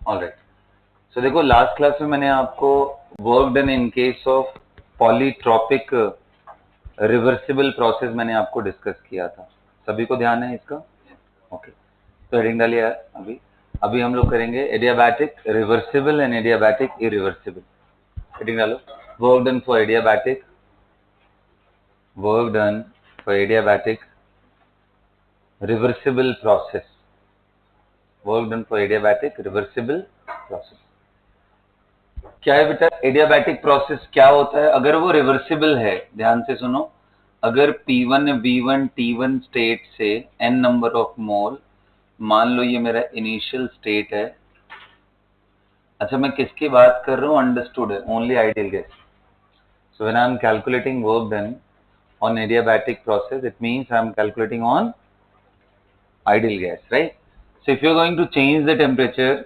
Alright, सो देखो last class में मैंने आपको work done in case of polytropic reversible process मैंने आपको डिस्कस किया था। सभी को ध्यान है इसका? ओके, तो हेडिंग डालिए अभी। अभी हम लोग करेंगे adiabatic reversible and adiabatic irreversible. Heading डालो, work done for adiabatic, work done for adiabatic reversible process, work done for adiabatic reversible process. क्या है बेटा एडियाबैटिक प्रोसेस? क्या होता है अगर वो रिवर्सिबल है? ध्यान से सुनो, अगर P1 V1 T1 स्टेट से n नंबर ऑफ मोल, मान लो ये मेरा इनिशियल स्टेट है। अच्छा, मैं किसकी बात कर रहा हूँ? अंडरस्टूड है, only ideal gas. So when I am calculating work done on adiabatic process, it means I am calculating on ideal gas, right? So if you're going to change the temperature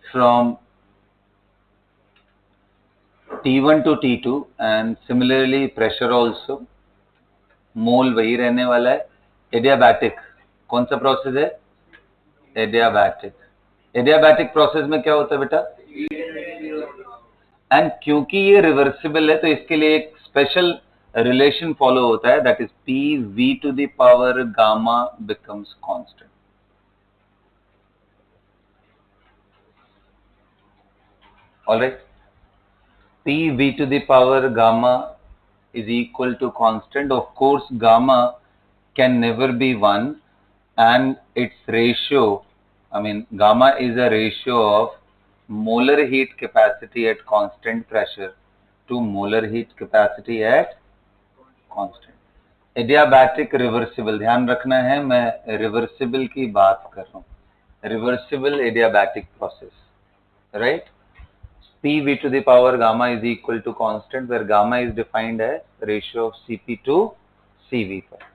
from T1 to T2 and similarly pressure also, मोल वही रहने वाला है। Adiabatic कौन सा process है? Adiabatic. Adiabatic process में क्या होता है बेटा? एंड क्योंकि ये रिवर्सिबल है तो इसके लिए एक स्पेशल रिलेशन फॉलो होता है, that is P V to the power gamma becomes constant. Alright, P v to the power gamma is equal to constant. Of course, gamma can never be 1 and its ratio, I mean gamma is a ratio of molar heat capacity at constant pressure to molar heat capacity at constant. Adiabatic reversible, ध्यान रखना है मैं reversible की बात कर रहा हूँ, reversible adiabatic process, right? P v to the power gamma is equal to constant, where gamma is defined as ratio of Cp to Cv पर।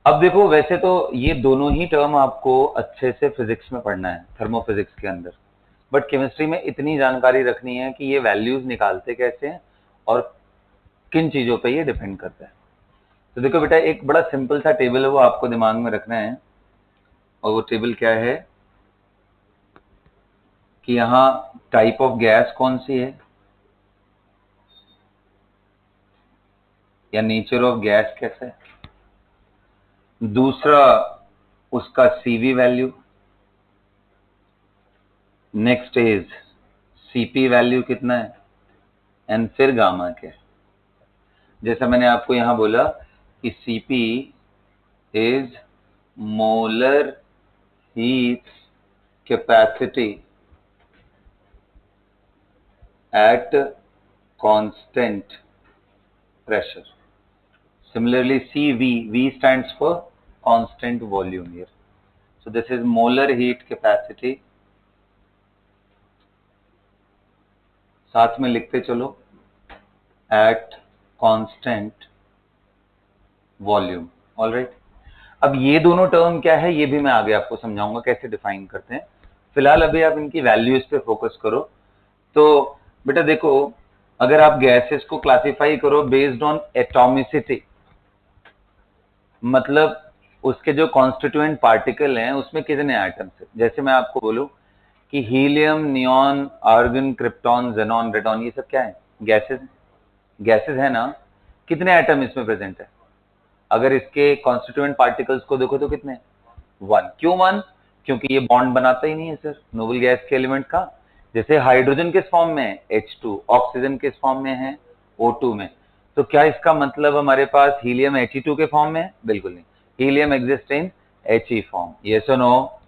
अब देखो, वैसे तो ये दोनों ही टर्म आपको अच्छे से फिजिक्स में पढ़ना है, थर्मोफिजिक्स के अंदर, बट केमिस्ट्री में इतनी जानकारी रखनी है कि ये वैल्यूज निकालते कैसे हैं और किन चीजों पे ये डिपेंड करता है। तो देखो बेटा, एक बड़ा सिंपल सा टेबल है, वो आपको दिमाग में रखना है। और वो टेबल क्या है कि यहाँ टाइप ऑफ गैस कौन सी है या नेचर ऑफ गैस कैसा है, दूसरा उसका CV value, next is CP value कितना है, एंड फिर गामा क्या है। जैसा मैंने आपको यहां बोला कि CP is molar heat capacity at constant pressure. Similarly, CV, V stands for constant volume here. So this is molar heat capacity. साथ में लिखते चलो, at constant volume. All right. अब ये दोनों टर्म क्या है ये भी मैं आगे आपको समझाऊंगा कैसे डिफाइन करते हैं। फिलहाल अभी आप इनकी वैल्यूज पे फोकस करो। तो बेटा देखो, अगर आप गैसेस को क्लासिफाई करो बेस्ड ऑन एटॉमिसिटी, मतलब उसके जो कॉन्स्टिट्यूएंट पार्टिकल हैं उसमें कितने एटम्स है। जैसे मैं आपको बोलूं कि helium, neon, argon, krypton, xenon, radon, ये सब क्या है? गैसेस। गैसेस है ना? कितने एटम इसमें प्रेजेंट है? अगर इसके कॉन्स्टिट्यूएंट पार्टिकल्स को देखो तो कितने? 1। क्यों 1? क्योंकि ये बॉन्ड बनाता ही नहीं है सर नोबल गैस के एलिमेंट का। जैसे हाइड्रोजन किस फॉर्म में है? H2, ऑक्सीजन किस फॉर्म में है? O2 में। तो क्या इसका मतलब हमारे पास हीलियम He2 के फॉर्म में है? बिल्कुल नहीं, helium exist in He form. Yes और नो?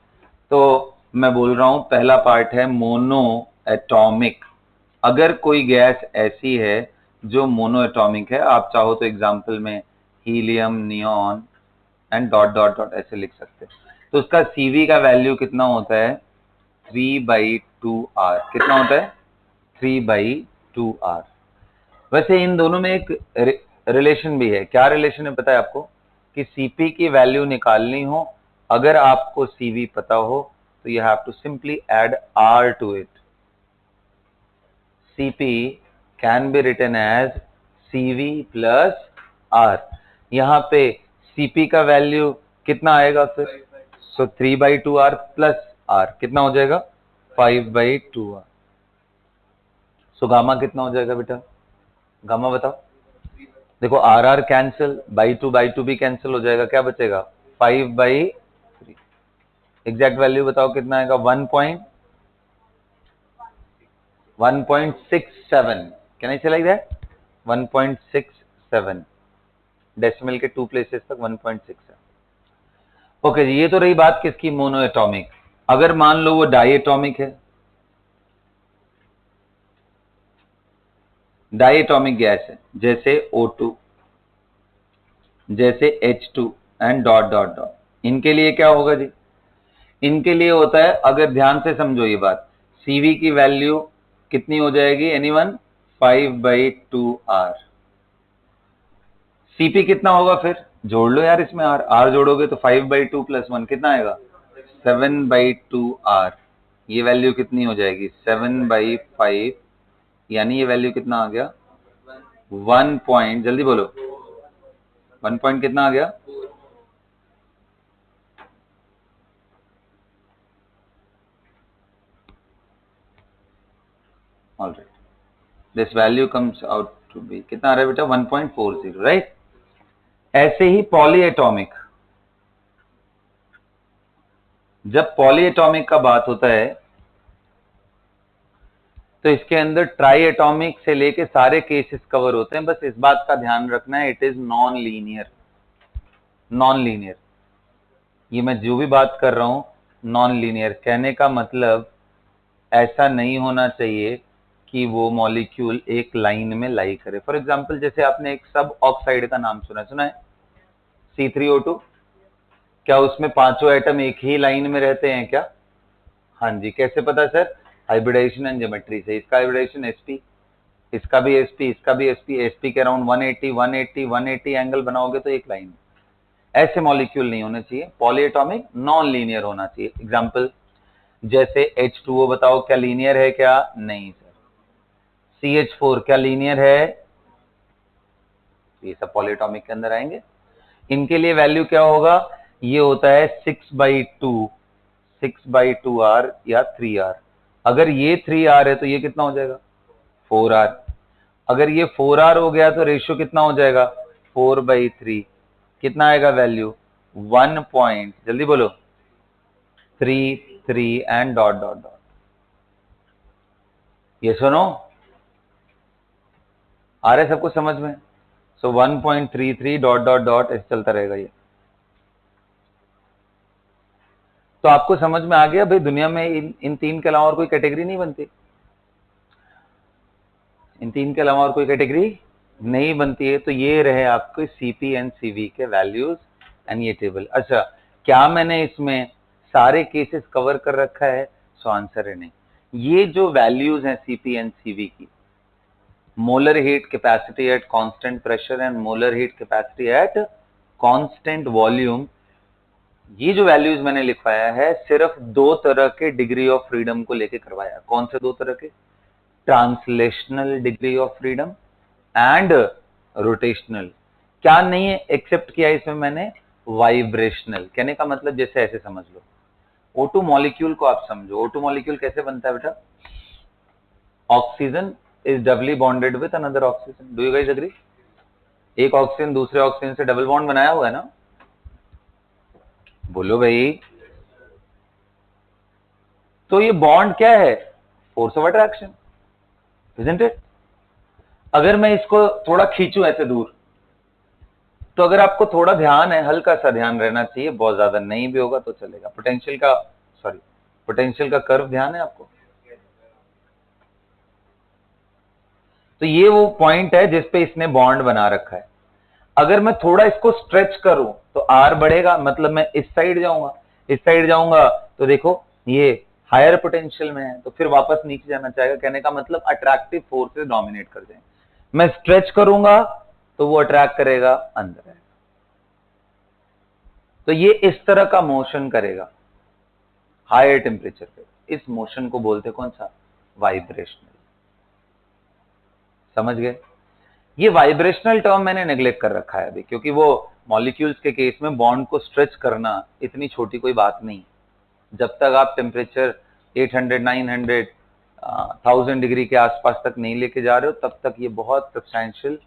तो मैं बोल रहा हूं पहला पार्ट है मोनो एटॉमिक। अगर कोई गैस ऐसी है जो मोनो एटॉमिक है, आप चाहो तो एग्जाम्पल में helium, neon and dot dot dot ऐसे लिख सकते हैं, तो उसका सीवी का वैल्यू कितना होता है? 3/2R। कितना होता है? 3/2R। वैसे इन दोनों में एक रिलेशन भी है। क्या रिलेशन है पता है आपको? कि सीपी की वैल्यू निकालनी हो, अगर आपको सीवी पता हो तो you have to simply add R to it. CP can be written as CV plus R. यहां पे सीपी का वैल्यू कितना आएगा फिर? सो 3/2r प्लस आर कितना हो जाएगा 5/2r। सो गामा कितना हो जाएगा बेटा, गामा बताओ। देखो R R cancel, by two भी कैंसिल हो जाएगा, क्या बचेगा 5/3। एग्जैक्ट वैल्यू बताओ कितना आएगा 1.67। कैन आई से लाइक दैट 1.67, डेसिमल के 2 प्लेसेस तक 1.67। ओके जी, ये तो रही बात किसकी, मोनो एटॉमिक। अगर मान लो वो डाई एटॉमिक है, डाई एटॉमिक गैस है, जैसे O2, जैसे H2 and dot dot dot, इनके लिए क्या होगा जी, इनके लिए होता है, अगर ध्यान से समझो ये बात, Cv की वैल्यू कितनी हो जाएगी, एनीवन 5/2r। Cp कितना होगा, फिर जोड़ लो यार इसमें r जोड़ोगे तो 5/2 + 1 कितना आएगा 7/2r। ये वैल्यू कितनी हो जाएगी 7/5, यानी ये वैल्यू कितना आ गया 1 पॉइंट, जल्दी बोलो 1 पॉइंट कितना आ गया, alright, this value comes out to be कितना आ रहा है बेटा 1.40, राइट। ऐसे ही पॉलीएटॉमिक, जब पॉलीएटॉमिक का बात होता है तो इसके अंदर ट्राई एटॉमिक से लेके सारे केसेस कवर होते हैं। बस इस बात का ध्यान रखना है, it is non linear, non linear. ये मैं जो भी बात कर रहा हूं नॉन लीनियर, कहने का मतलब ऐसा नहीं होना चाहिए कि वो मॉलिक्यूल एक लाइन में लाई करे। फॉर एग्जांपल, जैसे आपने एक सब ऑक्साइड का नाम सुना है C3O2, क्या उसमें पांचों एटम एक ही लाइन में रहते हैं क्या? हाँ जी, कैसे पता सर? हाइब्रिडाइजेशन एंड ज्योमेट्री से। इसका हाइब्रिडाइजेशन sp, इसका भी sp, इसका भी sp, sp के अराउंड 180 एंगल बनाओगे तो एक लाइन। ऐसे मॉलिक्यूल नहीं होने चाहिए, पॉलीएटॉमिक नॉन लीनियर होना चाहिए। एग्जांपल जैसे H2O बताओ, क्या लीनियर है क्या? नहीं सर। CH4 क्या लीनियर है? ये सब पॉलीएटॉमिक के अंदर आएंगे। इनके लिए वैल्यू क्या होगा? ये होता है 6/2r या 3r। अगर ये 3r है तो ये कितना हो जाएगा 4r। अगर ये 4r हो गया तो रेशियो कितना हो जाएगा 4/3। कितना आएगा वैल्यू 1 पॉइंट, जल्दी बोलो 3 एंड डॉट डॉट डॉट। ये सुनो, आ रहा है सबको समझ में? सो 1.33 डॉट डॉट डॉट ऐसे चलता रहेगा ये। तो आपको समझ में आ गया भाई, दुनिया में इन तीन के अलावा और कोई कैटेगरी नहीं बनती, इन तीन के अलावा और कोई कैटेगरी नहीं बनती है। तो ये रहे आपके Cp एंड Cv के वैल्यूज एंड ये टेबल। अच्छा, क्या मैंने इसमें सारे केसेस कवर कर रखा है? सो आंसर है नहीं। ये जो वैल्यूज हैं Cp एंड Cv की, molar heat capacity at constant pressure and molar heat capacity at constant volume, ये जो वैल्यूज मैंने लिखवाया है सिर्फ दो तरह के डिग्री ऑफ फ्रीडम को लेके करवाया। कौन से दो तरह के? Translational degree of freedom and rotational. क्या नहीं है एक्सेप्ट किया इसमें मैंने? वाइब्रेशनल। कहने का मतलब जैसे ऐसे समझ लो, O2 मॉलिक्यूल को आप समझो। O2 मॉलिक्यूल कैसे बनता है बेटा? Oxygen is doubly bonded with another oxygen. Do you guys agree? एक ऑक्सीजन दूसरे ऑक्सीजन से डबल बॉन्ड बनाया हुआ है ना? बोलो भाई। तो ये बॉन्ड क्या है? Force of attraction, isn't it? अगर मैं इसको थोड़ा खींचूं ऐसे दूर, तो अगर आपको थोड़ा ध्यान है, हल्का सा ध्यान रहना चाहिए, बहुत ज्यादा नहीं भी होगा तो चलेगा। पोटेंशियल का कर्व ध्यान है आपको? तो ये वो पॉइंट है जिसपे इसने बॉन्ड बना रखा है। अगर मैं थोड़ा इसको स्ट्रेच करूं तो आर बढ़ेगा, मतलब मैं इस साइड जाऊंगा, इस साइड जाऊंगा तो देखो ये हायर पोटेंशियल में है, तो फिर वापस नीचे जाना चाहेगा। कहने का मतलब अट्रैक्टिव फोर्सेस डोमिनेट कर जाएंगे। मैं स्ट्रेच करूंगा तो वो अट्रैक्ट करेगा अंदर। तो ये इस तरह का मोशन करेगा हायर टेम्परेचर पे। इस मोशन को बोलते कौन सा? वाइब्रेशनल। समझ गए? ये वाइब्रेशनल टर्म मैंने नेग्लेक्ट कर रखा है अभी, क्योंकि वो मॉलिक्यूल्स के केस में बॉन्ड को स्ट्रेच करना इतनी छोटी कोई बात नहीं। जब तक आप टेम्परेचर 800, 900, 1000 डिग्री के आसपास तक नहीं लेके जा रहे हो, तब तक ये बहुत सब्सटैंशियल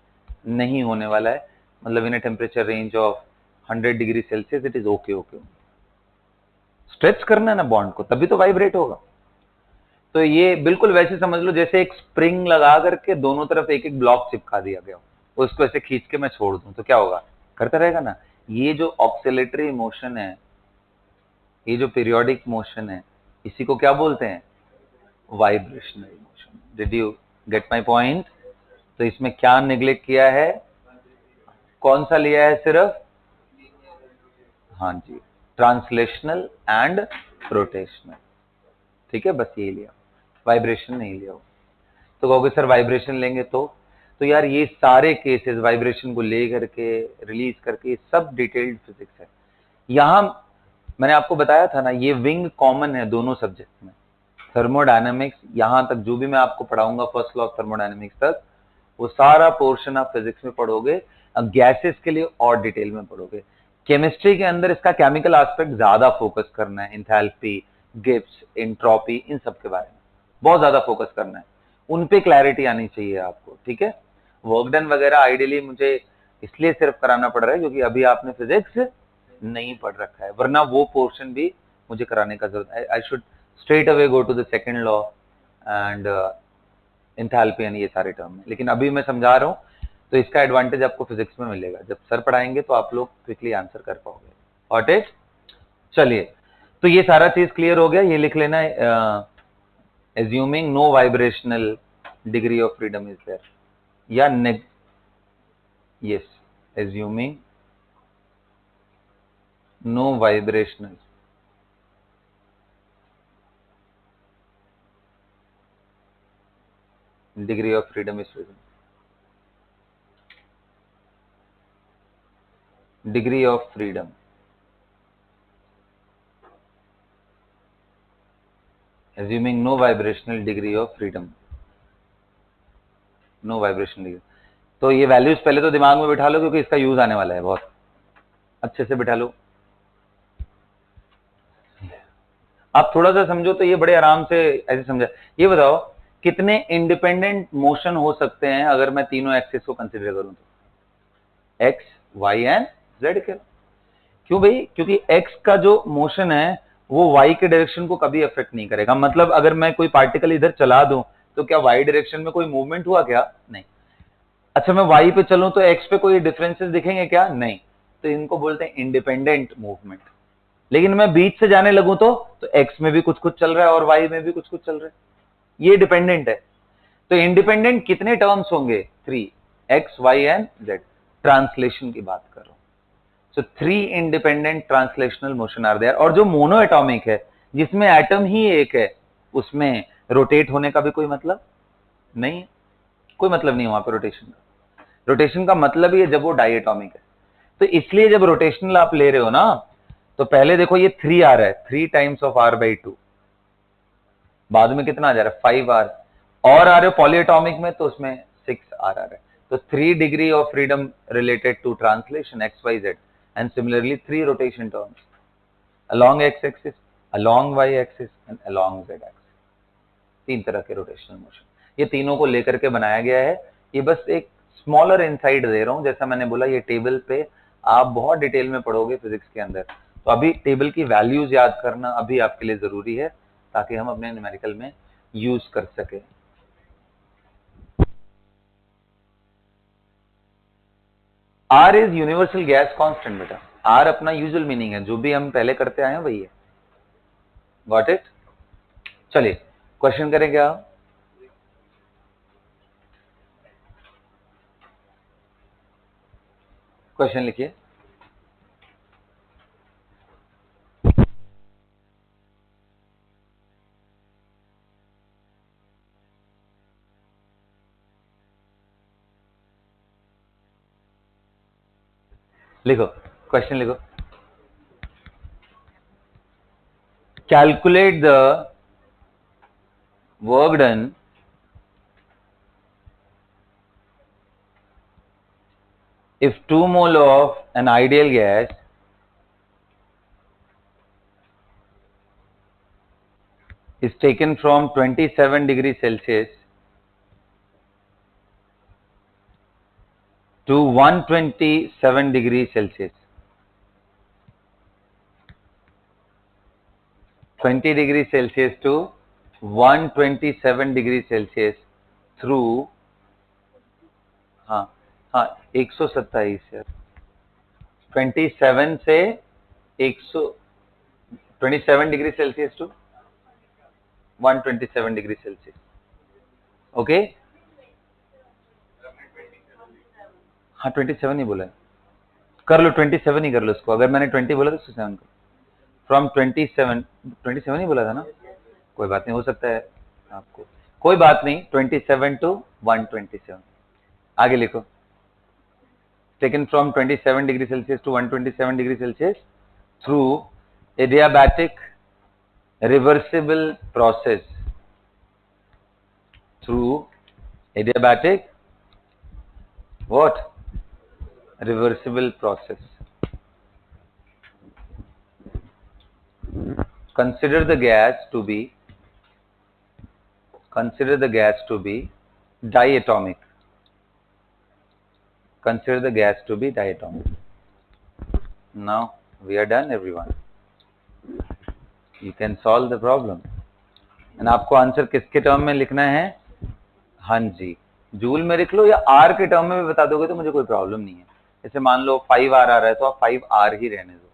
नहीं होने वाला है। मतलब in temperature range of 100 degree Celsius it is okay. Stretch करना है ना बॉन्ड को, तभी तो वाइब्रेट होगा। तो ये बिल्कुल वैसे समझ लो जैसे एक स्प्रिंग लगा करके दोनों तरफ एक एक ब्लॉक चिपका दिया गया हो, उसको ऐसे खींच के मैं छोड़ दूं तो क्या होगा, करता रहेगा ना। ये जो ऑक्सिलेटरी मोशन है, ये जो पीरियोडिक मोशन है, इसी को क्या बोलते हैं, vibrational motion. Did you get my point? तो इसमें क्या निग्लेक्ट किया है, कौन सा लिया है सिर्फ, हाँ जी, ट्रांसलेशनल एंड रोटेशनल। ठीक है, बस यही लिया, वाइब्रेशन नहीं लिया हो। तो कहोगे सर वाइब्रेशन लेंगे तो यार ये सारे केसेस वाइब्रेशन को ले करके रिलीज करके सब डिटेल्ड फिजिक्स है। यहां मैंने आपको बताया था ना, ये विंग कॉमन है दोनों सब्जेक्ट में। थर्मोडायनेमिक्स यहां तक जो भी मैं आपको पढ़ाऊंगा फर्स्ट लॉ ऑफ थर्मोडायनेमिक्स तक, वो सारा पोर्शन आप फिजिक्स में पढ़ोगे। गैसेस के लिए और डिटेल में पढ़ोगे। केमिस्ट्री के अंदर इसका केमिकल एस्पेक्ट ज्यादा फोकस करना है, इंथैल्पी, गिब्स, एंट्रोपी, इन सब के बारे में बहुत ज्यादा फोकस करना है। उन पे क्लैरिटी आनी चाहिए आपको। ठीक है, वर्क डन वगैरह आइडियली मुझे इसलिए सिर्फ कराना पड़ रहा है क्योंकि अभी आपने फिजिक्स नहीं पढ़ रखा है, वरना वो पोर्शन भी मुझे कराने का जरूरत है। I should straight away go to the second law and enthalpy and ये सारे टर्म है। लेकिन अभी मैं समझा रहा हूँ तो इसका एडवांटेज आपको फिजिक्स में मिलेगा। जब सर पढ़ाएंगे तो आप लोग क्विकली आंसर कर पाओगे। Got it? चलिए, तो ये सारा चीज क्लियर हो गया। ये लिख लेना, assuming no vibrational degree of freedom is there, या yes, assuming no vibrational degree of freedom is present, degree of freedom, assuming no vibrational degree of freedom, no vibrational degree। तो ये वैल्यूज पहले तो दिमाग में बिठा लो क्योंकि इसका यूज आने वाला है, बहुत अच्छे से बिठा लो। आप थोड़ा सा समझो तो ये बड़े आराम से ऐसे समझा। ये बताओ कितने इंडिपेंडेंट मोशन हो सकते हैं अगर मैं तीनों एक्सिस को कंसिडर करूं तो, एक्स, वाई एंड जेड के। क्यों भाई? क्योंकि एक्स का जो मोशन है वो वाई के डायरेक्शन को कभी अफेक्ट नहीं करेगा। मतलब अगर मैं कोई पार्टिकल इधर चला दूं तो क्या वाई डायरेक्शन में कोई मूवमेंट हुआ क्या? नहीं। अच्छा, मैं वाई पे चलूं तो एक्स पे कोई डिफरेंसेस दिखेंगे क्या? नहीं। तो इनको बोलते हैं इंडिपेंडेंट मूवमेंट। लेकिन मैं बीच से जाने लगूं तो एक्स में भी कुछ कुछ चल रहा है और वाई में भी कुछ कुछ चल रहा है, ये डिपेंडेंट है। तो इंडिपेंडेंट कितने टर्म्स होंगे? 3, X, Y and Z. Translation की बात कर रहा हूं। So 3 independent translational motion are there. और जो मोनो एटॉमिक है, जिसमें एटम ही एक है, उसमें रोटेट होने का भी कोई मतलब नहीं है। कोई मतलब नहीं है वहां पे रोटेशन का। रोटेशन का मतलब ही है जब वो डाइएटॉमिक है। तो इसलिए जब रोटेशनल आप ले रहे हो ना, तो पहले देखो ये 3 आ रहा है, 3 टाइम्स ऑफ r/2। बाद में कितना आ जा रहा है? 5r। और आ रहे हो पॉलीएटॉमिक में तो उसमें 6r आ रहा है। तो 3 degree of freedom related to translation X Y Z, and similarly 3 rotation terms along x axis, along y axis and along z axis। 3 तरह के रोटेशनल मोशन, ये तीनों को लेकर के बनाया गया है। ये बस एक स्मॉलर इनसाइट दे रहा हूं। जैसा मैंने बोला, ये टेबल पे आप बहुत डिटेल में पढ़ोगे फिजिक्स के अंदर। तो अभी टेबल की वैल्यूज याद करना अभी आपके लिए जरूरी है, ताकि हम अपने न्यूमेरिकल में यूज कर सके। R is universal gas constant बेटा। आर अपना यूजुअल मीनिंग है, जो भी हम पहले करते आए हैं वही है। Got it? चलिए क्वेश्चन करें क्या? क्वेश्चन लिखिए। लिखो, क्वेश्चन लिखो। Calculate the work done if 2 mole of an ideal gas is taken from 27 degrees Celsius to 127 degrees Celsius, 20 degrees Celsius to 127 degrees Celsius through हाँ हाँ 127 यार 27 से 127 degree Celsius to 127 degree Celsius okay हाँ 27 ही बोला है कर लो 27 ही कर लो उसको अगर मैंने 20 बोला तो 7 करो फ्रॉम 27 ही बोला था ना कोई बात नहीं हो सकता है आपको कोई बात नहीं 27 टू 127 आगे लिखो taken from 27 degree Celsius to 127 degree Celsius through adiabatic reversible process through adiabatic what reversible process. Consider the gas to be diatomic. Consider the gas to be diatomic. Now we are done everyone. You can solve the problem. And आपको answer किसके term में लिखना है हाँ जी joule में लिख लो या are के टर्म में भी बता दोगे तो मुझे कोई प्रॉब्लम नहीं है जैसे मान लो 5R आ रहा है तो आप 5R ही रहने दो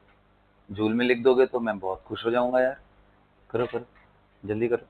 जूल में लिख दोगे तो मैं बहुत खुश हो जाऊंगा यार करो करो जल्दी करो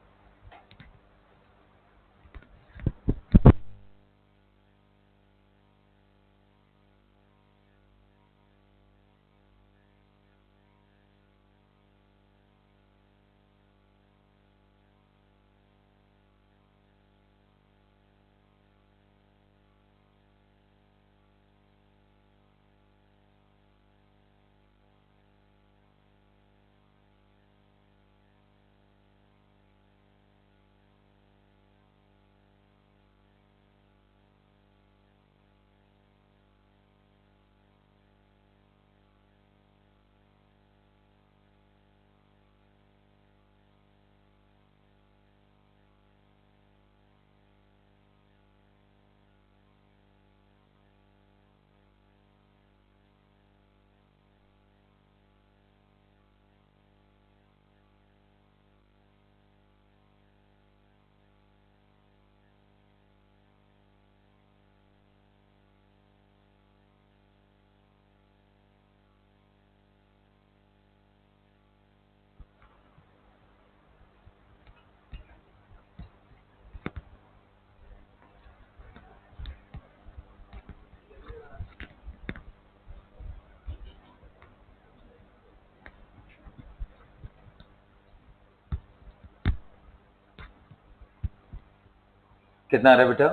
कितना आ रहा है बेटा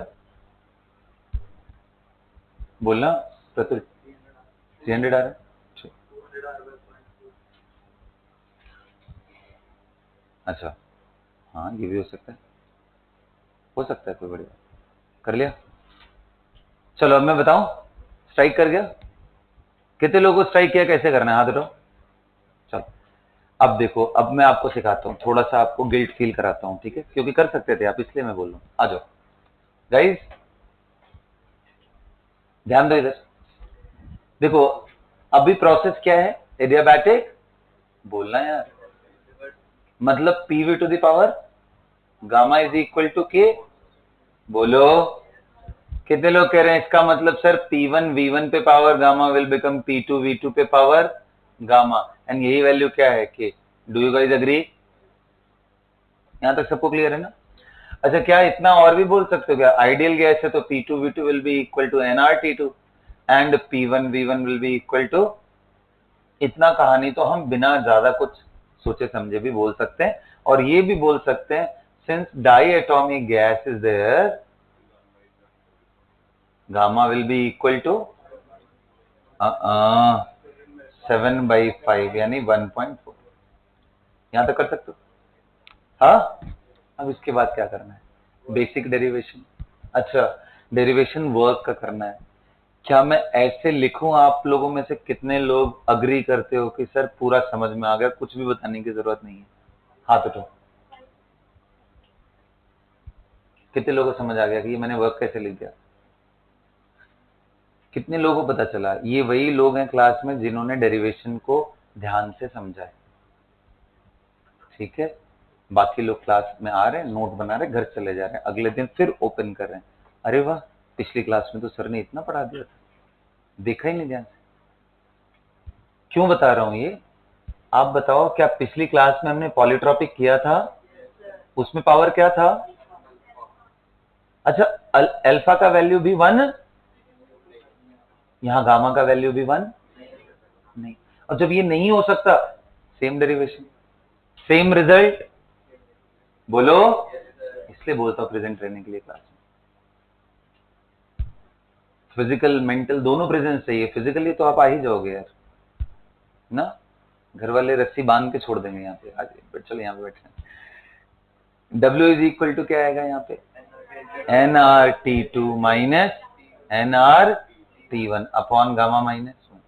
बोलना प्रतुल 300 आ रहा है अच्छा हाँ ये भी हो सकता है कोई बढ़िया कर लिया चलो अब मैं बताऊं स्ट्राइक कर गया कितने लोगों को स्ट्राइक किया कैसे करना है हाथ उठाओ चलो अब देखो अब मैं आपको सिखाता हूँ थोड़ा सा आपको गिल्ट फील कराता हूँ ठीक है क्योंकि कर सकते थे आप इसलिए मैं बोल रहा हूँ आ जाओ गाइस ध्यान दो इधर देखो अभी प्रोसेस क्या है एडियाबैटिक बोलना यार मतलब PV to the power gamma is equal to K बोलो कितने लोग कह रहे हैं इसका मतलब सर P1 V1 पे power gamma will become P2 V2 पे पावर गामा एंड यही वैल्यू क्या है कि डू यू गाइस एग्री यहां तक सबको क्लियर है ना अच्छा क्या इतना और भी बोल सकते हो क्या आइडियल गैस है तो P2 V2 will be equal to nRT2 and P1 V1 will be equal to इतना कहानी तो हम बिना ज्यादा कुछ सोचे समझे भी बोल सकते हैं और ये भी बोल सकते हैं since diatomic gas is there gamma will be equal to 7/5 यानी 1.4 यहां तक कर सकते हो हाँ अब इसके बाद क्या करना है बेसिक डेरिवेशन अच्छा डेरिवेशन वर्क का करना है क्या मैं ऐसे लिखूं? आप लोगों में से कितने लोग अग्री करते हो कि सर पूरा समझ में आ गया, कुछ भी बताने की जरूरत नहीं है? हाथ उठो। कितने लोगों को समझ आ गया कि ये मैंने वर्क कैसे लिख दिया? कितने लोगों को पता चला? ये वही लोग हैं क्लास में जिन्होंने डेरिवेशन को ध्यान से समझा है। ठीक है, बाकी लोग क्लास में आ रहे हैं, नोट बना रहे हैं, घर चले जा रहे हैं, अगले दिन फिर ओपन कर रहे हैं। अरे वाह, पिछली क्लास में तो सर ने इतना पढ़ा दिया था, देखा ही नहीं ध्यान से। क्यों बता रहा हूं ये? आप बताओ, क्या पिछली क्लास में हमने पॉलीट्रॉपिक किया था? उसमें पावर क्या था? अच्छा, अल्फा का वैल्यू भी 1, यहाँ गामा का वैल्यू भी 1 नहीं। और जब ये नहीं हो सकता, सेम डेरिवेशन, सेम रिजल्ट। बोलो, इसलिए बोलता हूं प्रेजेंट रहने के लिए क्लास में। फिजिकल मेंटल दोनों प्रेजेंस चाहिए। फिजिकली तो आप आ ही जाओगे यार ना, घर वाले रस्सी बांध के छोड़ देंगे यहाँ पे। आज चलो यहाँ पे बैठे। W इज इक्वल टू क्या आएगा यहाँ पे? nRT2 minus nRT1 upon gamma minus 1।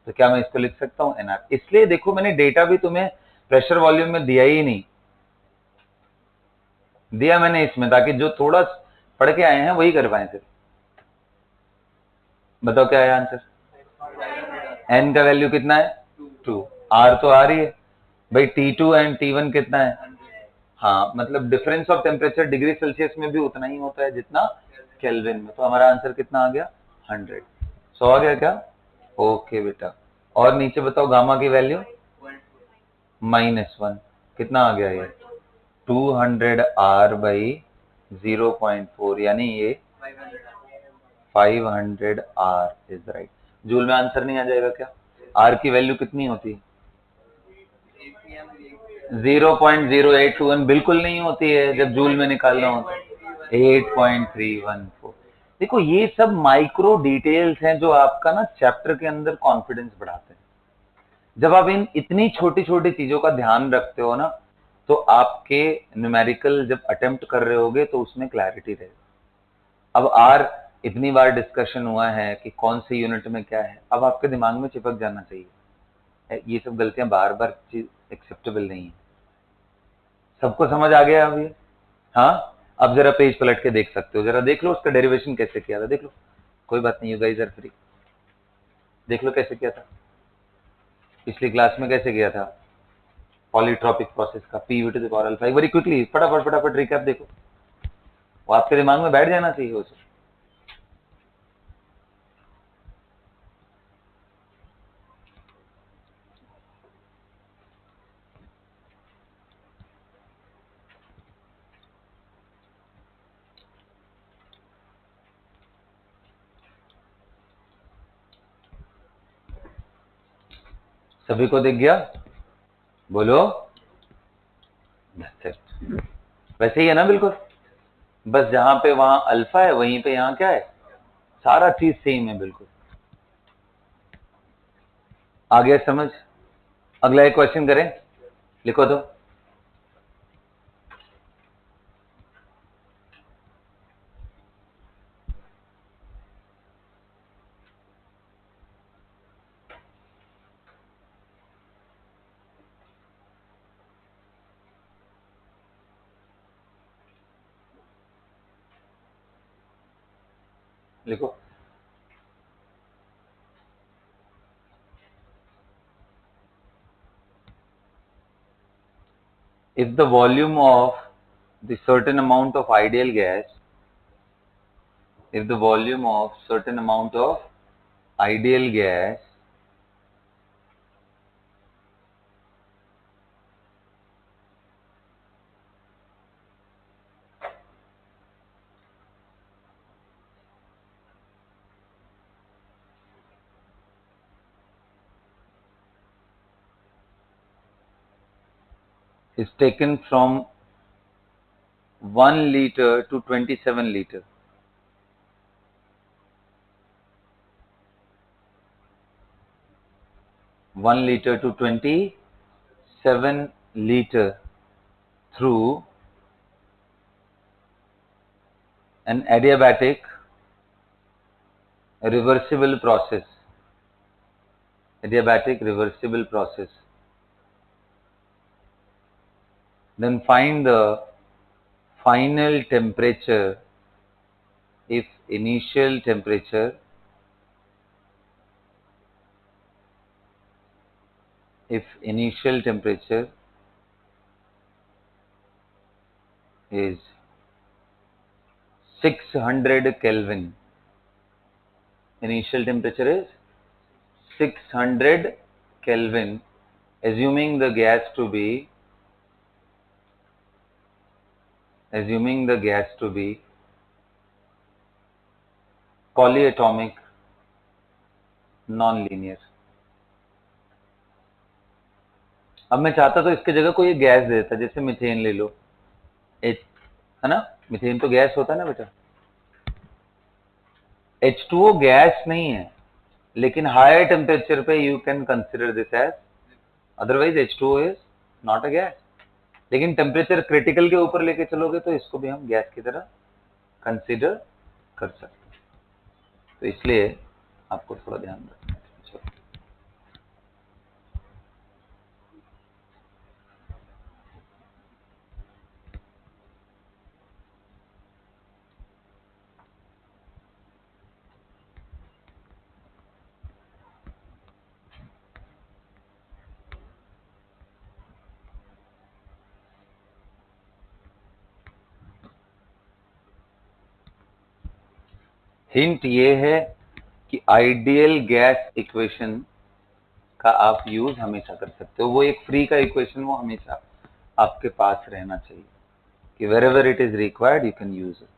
तो क्या मैं इसको लिख सकता हूँ nR? इसलिए देखो, मैंने डेटा भी तुम्हें प्रेशर वॉल्यूम में दिया ही नहीं, दिया मैंने इसमें ताकि जो थोड़ा पढ़ के आए हैं वही कर पाए। फिर बताओ क्या है आंसर? n का वैल्यू कितना है? 2। r तो आ रही है भाई, T2 एंड T1 कितना है? हाँ, मतलब difference of temperature degree Celsius में भी उतना ही होता है जितना केल्विन में। तो हमारा आंसर कितना आ गया? 100। 100 आ गया क्या? ओके बेटा। और नीचे बताओ गामा की वैल्यू -1 कितना आ गया ये? 200 R बाई 0.4, यानी ये 500 R इज राइट। जूल में आंसर नहीं आ जाएगा क्या? R की वैल्यू कितनी होती है? 0.0821 बिल्कुल नहीं होती है जब जूल में निकालना होता है। 8.314। देखो, ये सब माइक्रो डिटेल्स हैं जो आपका ना चैप्टर के अंदर कॉन्फिडेंस बढ़ाते हैं। जब आप इन इतनी छोटी छोटी चीजों का ध्यान रखते हो ना, तो आपके न्यूमेरिकल जब अटेम्प्ट कर रहे होगे तो उसमें क्लैरिटी रहेगी। अब आर इतनी बार डिस्कशन हुआ है कि कौन सी यूनिट में क्या है, अब आपके दिमाग में चिपक जाना चाहिए। ये सब गलतियां बार बार एक्सेप्टेबल नहीं है। सबको समझ आ गया अभी? हाँ, अब जरा पेज पलट के देख सकते हो, जरा देख लो उसका डेरिवेशन कैसे किया था, देख लो। कोई बात नहीं, यू गाइस आर फ्री। देख लो कैसे किया था, पिछली क्लास में कैसे किया था पॉलीट्रॉपिक प्रोसेस का, P V to the power alpha. एक बार क्विकली फटाफट फटाफट रिकैप देखो, वो आपके दिमाग में बैठ जाना चाहिए उसे। सभी को दिख गया? बोलो। वैसे ही है ना बिल्कुल, बस जहां पे वहां अल्फा है वहीं पे यहाँ क्या है? सारा चीज सेम है बिल्कुल। आ गया समझ? अगला एक क्वेश्चन करें, लिखो तो। लिखो। If the volume of the certain amount of ideal gas, if the volume of certain amount of ideal gas is taken from 1 liter to 27 liter, one liter to 27 liter through an adiabatic reversible process, adiabatic reversible process. Then find the final temperature if initial temperature is 600 Kelvin. Initial temperature is 600 Kelvin, assuming the gas to be polyatomic non-linear. अब मैं चाहता तो इसके जगह कोई gas दे देता, जैसे methane ले लो, है ना, मीथेन तो गैस होता है ना बेटा. H2O गैस नहीं है, लेकिन हायर टेम्परेचर पे you can consider this as, otherwise H2O is not a gas. लेकिन टेम्परेचर क्रिटिकल के ऊपर लेके चलोगे तो इसको भी हम गैस की तरह कंसिडर कर सकते हैं. तो इसलिए आपको थोड़ा ध्यान रखना है. हिंट ये है कि आइडियल गैस इक्वेशन का आप यूज हमेशा कर सकते हो. वो एक फ्री का इक्वेशन, वो हमेशा आपके पास रहना चाहिए कि wherever it is required you can use it.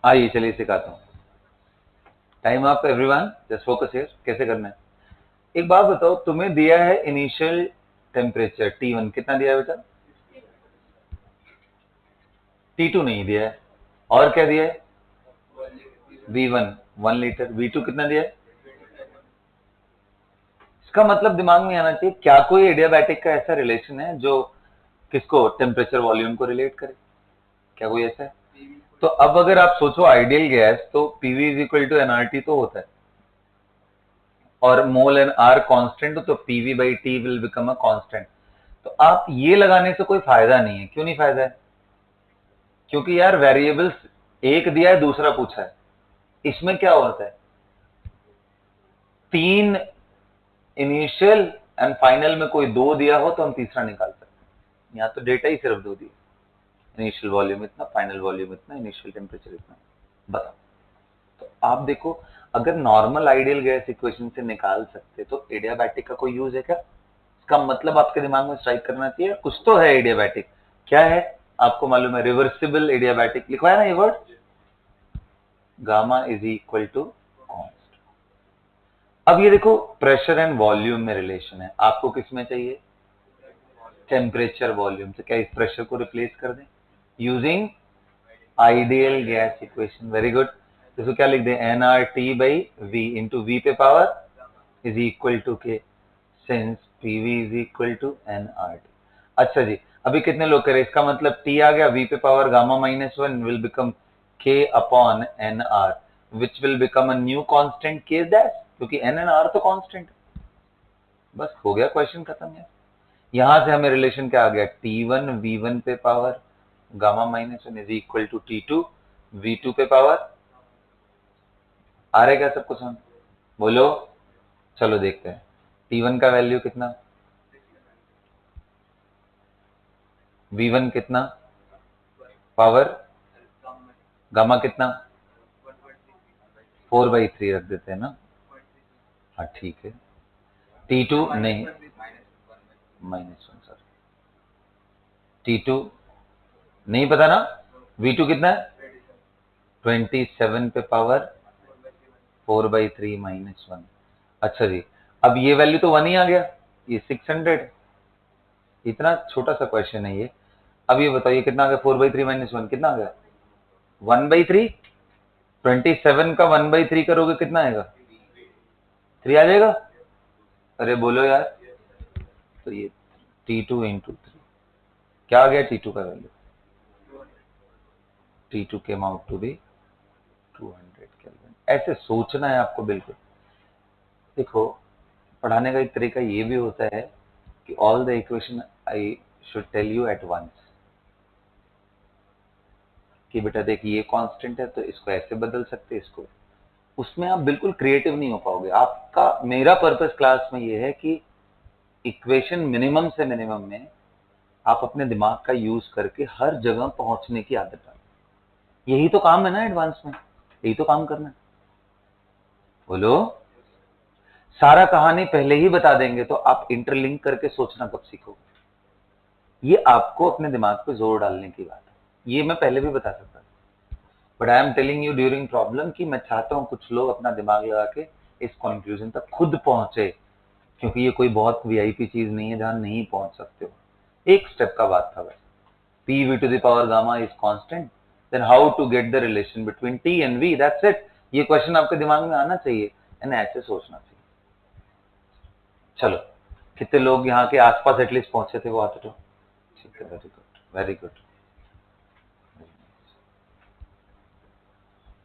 आइए चलिए सिखाता हूँ. Time up everyone, just focus here. कैसे करना है, एक बात बताओ, तुम्हें दिया है इनिशियल टेम्परेचर T1, कितना दिया है बेटा? T2 नहीं दिया है. और क्या दिया है? V1 1 litre. V2 कितना दिया है? इसका मतलब दिमाग में आना चाहिए, क्या कोई एडियाबैटिक का ऐसा रिलेशन है जो किसको, टेम्परेचर वॉल्यूम को रिलेट करे? क्या कोई ऐसा है? तो अब अगर आप सोचो आइडियल गैस, तो PV is equal to nRT तो होता है, और मोल एंड आर कांस्टेंट, तो PV by T will become a constant. तो आप ये लगाने से कोई फायदा नहीं है. क्यों नहीं फायदा है? क्योंकि यार वेरिएबल्स एक दिया है, दूसरा पूछा है. इसमें क्या होता है, 3 इनिशियल एंड फाइनल में कोई 2 दिया हो तो हम तीसरा निकाल सकते हैं. यहाँ तो डेटा ही सिर्फ 2 दिए, इनिशियल वॉल्यूम इतना, फाइनल वॉल्यूम इतना, इनिशियल टेम्परेचर इतना. बताओ. तो आप देखो, अगर नॉर्मल आइडियल गैस इक्वेशन से निकाल सकते तो एडियाबैटिक का कोई यूज है क्या? इसका मतलब आपके दिमाग में स्ट्राइक करना चाहिए, कुछ तो है एडियाबैटिक. क्या है आपको मालूम है? रिवर्सिबल एडियाबैटिक लिखवा है ना ये word, gamma is equal to const. अब ये देखो, प्रेशर एंड वॉल्यूम में रिलेशन है. आपको किसमें चाहिए? टेम्परेचर वॉल्यूम से. क्या इस प्रेशर को रिप्लेस कर दें using ideal gas equation? Very good. इसको क्या लिख दें? nRT by V into V पे power is equal to K, since PV is equal to nRT. अच्छा जी, अभी कितने लोग करें? इसका मतलब T आ गया, V पे power gamma minus 1 will become K upon nR, which will become a new constant K dash. क्योंकि एन एंड आर तो कांस्टेंट है। बस हो गया, क्वेश्चन खत्म है। यहां से हमें रिलेशन क्या आ गया, T1 V1 पे power gamma minus 1 is equal to T2 V2 पे पावर। आ रहा है क्या सबको समझ? बोलो, चलो देखते हैं। T1 का वैल्यू कितना, V1 कितना, पावर गामा कितना, 4/3 रख देते हैं ना। हाँ ठीक है। T2 नहीं, -1 सर। T2 नहीं पता ना, V2 कितना है, 27 पे पावर 4/3 -1। अच्छा जी, अब ये वैल्यू तो 1 ही आ गया, ये 600। इतना छोटा सा क्वेश्चन है ये। अब ये बताइए कितना आ गया, 4/3 -1 कितना आ गया, 1/3। 27 का 1/3 करोगे कितना आएगा, 3 आ जाएगा। अरे बोलो यार, तो ये T2 इंटू 3 क्या आ गया, T2 का value, T2 came out to be 200 kelvin. ऐसे सोचना है आपको बिल्कुल। देखो, पढ़ाने का एक तरीका ये भी होता है कि all the equation I should tell you at once, कि बेटा देख ये कांस्टेंट है तो इसको ऐसे बदल सकते, इसको। उसमें आप बिल्कुल क्रिएटिव नहीं हो पाओगे। आपका, मेरा पर्पस क्लास में ये है कि इक्वेशन मिनिमम से मिनिमम में आप अपने दिमाग का यूज करके हर जगह पहुंचने की आदत डालो। यही तो काम है ना एडवांस में, यही तो काम करना है। बोलो, सारा कहानी पहले ही बता देंगे तो आप इंटरलिंक करके सोचना कब सीखोगे। ये आपको अपने दिमाग पे जोर डालने की बात है। ये मैं पहले भी बता सकता, but I am telling you during problem कि मैं चाहता हूं कुछ लोग अपना दिमाग लगा के इस कंक्लूजन तक खुद पहुंचे, क्योंकि ये कोई बहुत वीआईपी चीज नहीं है जहां नहीं पहुंच सकते हो। एक स्टेप का बात था बस। P v to the power gamma is constant, then how to get the relation between T and V, that's it। ये क्वेश्चन आपके दिमाग में आना चाहिए, एंड ऐसे सोचना चाहिए। चलो, कितने लोग यहाँ के आसपास एटलीस्ट पहुंचे थे वो आते तो ठीक है, वेरी गुड वेरी गुड।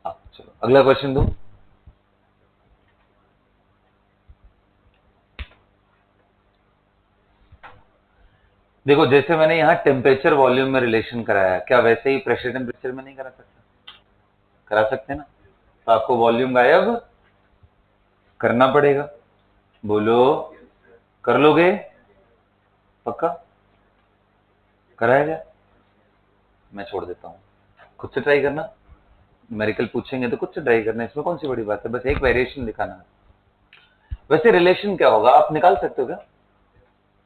चलो अगला क्वेश्चन दो। देखो, जैसे मैंने यहाँ टेम्परेचर वॉल्यूम में रिलेशन कराया, क्या वैसे ही प्रेशर टेम्परेचर में नहीं करा सकता, करा सकते ना। तो आपको वॉल्यूम गायब करना पड़ेगा। बोलो, कर लोगे, पक्का कराया जाए, मैं छोड़ देता हूँ, खुद से ट्राई करना। मेरिकल पूछेंगे तो खुद से ट्राई करना, इसमें कौन सी बड़ी बात है, बस एक वेरिएशन दिखाना है। वैसे रिलेशन क्या होगा आप निकाल सकते हो क्या,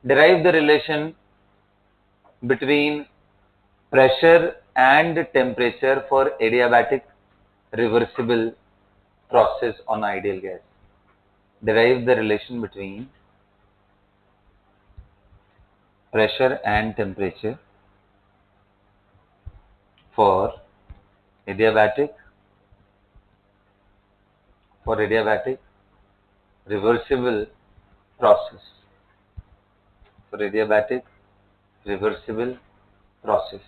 derive the relation between pressure and temperature for adiabatic reversible process on ideal gas। Derive the relation between pressure and temperature for adiabatic reversible process, for adiabatic reversible process।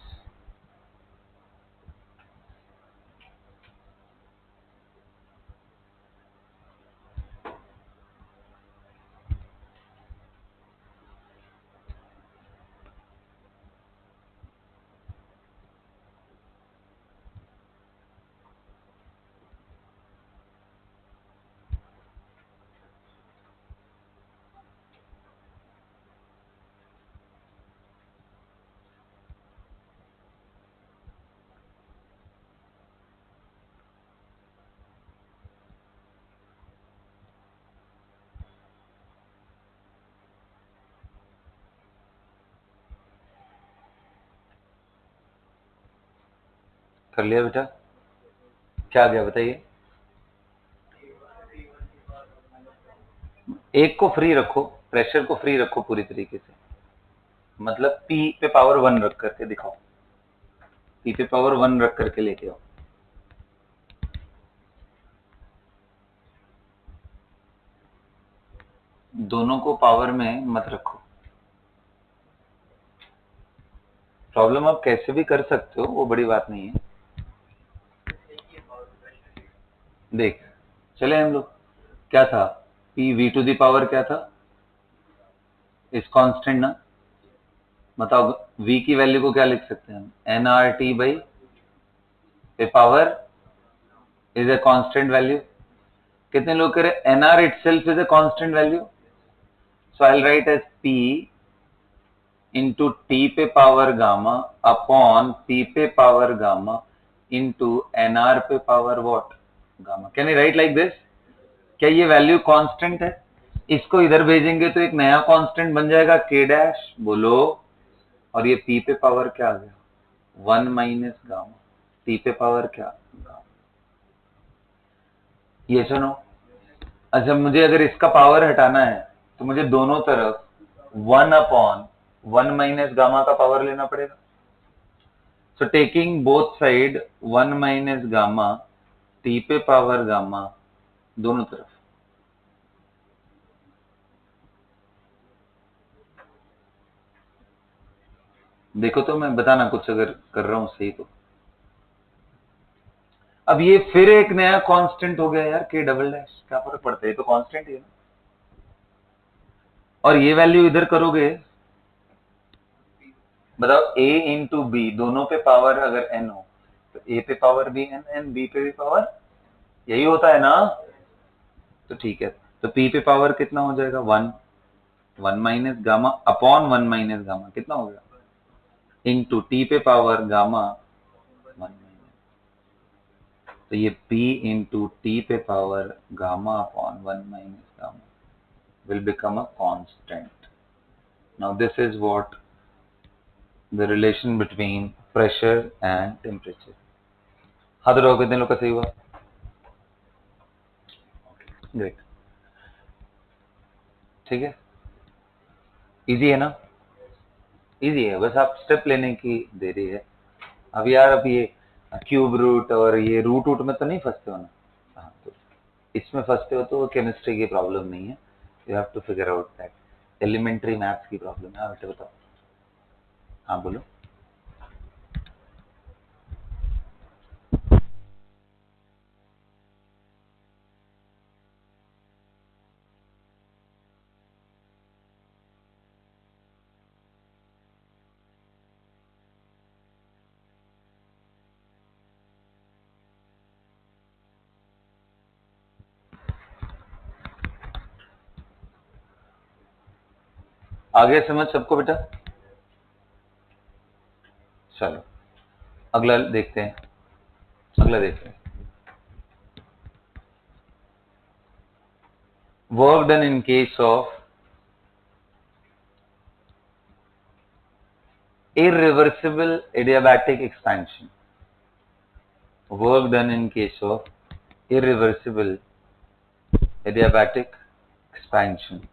कर लिया बेटा, क्या आ गया बताइए। एक को फ्री रखो, प्रेशर को फ्री रखो पूरी तरीके से, मतलब P पे पावर 1 रख करके दिखाओ, P पे पावर 1 रख करके लेके आओ। दोनों को पावर में मत रखो। प्रॉब्लम आप कैसे भी कर सकते हो, वो बड़ी बात नहीं है। देख, चले हम लोग, क्या था, P V to the power क्या था, इस कांस्टेंट ना, बताओ v की वैल्यू को क्या लिख सकते हैं हम, N R T by A power is a constant value. कितने लोग कह रहे N R itself is a constant value, so I write as p into T पे पावर गामा अपॉन p पे power gamma into N R पे power what gamma. Can I write like this? क्या ये value constant है? इसको इधर भेजेंगे तो एक नया कांस्टेंट बन जाएगा k डैश, बोलो, और ये p पे पावर क्या आ गया, 1 माइनस गामा, p पे पावर क्या, ये सुनो। अच्छा, मुझे अगर इसका पावर हटाना है तो मुझे दोनों तरफ 1 अपॉन 1 माइनस गामा का पावर लेना पड़ेगा। So taking both side 1 minus gamma T पे पावर गामा दोनों तरफ, देखो तो मैं बताना कुछ अगर कर रहा हूं सही तो। अब ये फिर एक नया कांस्टेंट हो गया यार, के डबल डैश, क्या फर्क पड़ता है, ये तो कांस्टेंट ही है ना। और ये वैल्यू इधर करोगे, बताओ a इंटू बी दोनों पे पावर अगर n हो तो a पे पावर भी n, n b पे भी पावर, यही होता है ना। तो ठीक है, तो p पे पावर कितना हो जाएगा, 1, 1 minus gamma upon 1 minus gamma कितना हो गया, इंटू टी पे पावर गामा 1 माइनस, तो ये p इंटू टी पे power gamma upon 1 minus gamma will become a constant. Now this is what the relation between pressure and temperature. हाथ रखो, कितने लोग का सही हुआ, ग्रेट, ठीक है, इजी है ना, इजी है, बस आप स्टेप लेने की देरी है। अब यार अब ये क्यूब रूट और ये रूट रूट में तो नहीं फंसते हो ना, हाँ तो इसमें फंसते हो तो केमिस्ट्री की प्रॉब्लम नहीं है, you have to figure out that, elementary maths की प्रॉब्लम है। हाँ बेटे बताओ, हाँ बोलो। आगे समझ सबको बेटा, चलो अगला देखते हैं, अगला देखते हैं। Work done in case of irreversible adiabatic expansion, work done in case of irreversible adiabatic expansion।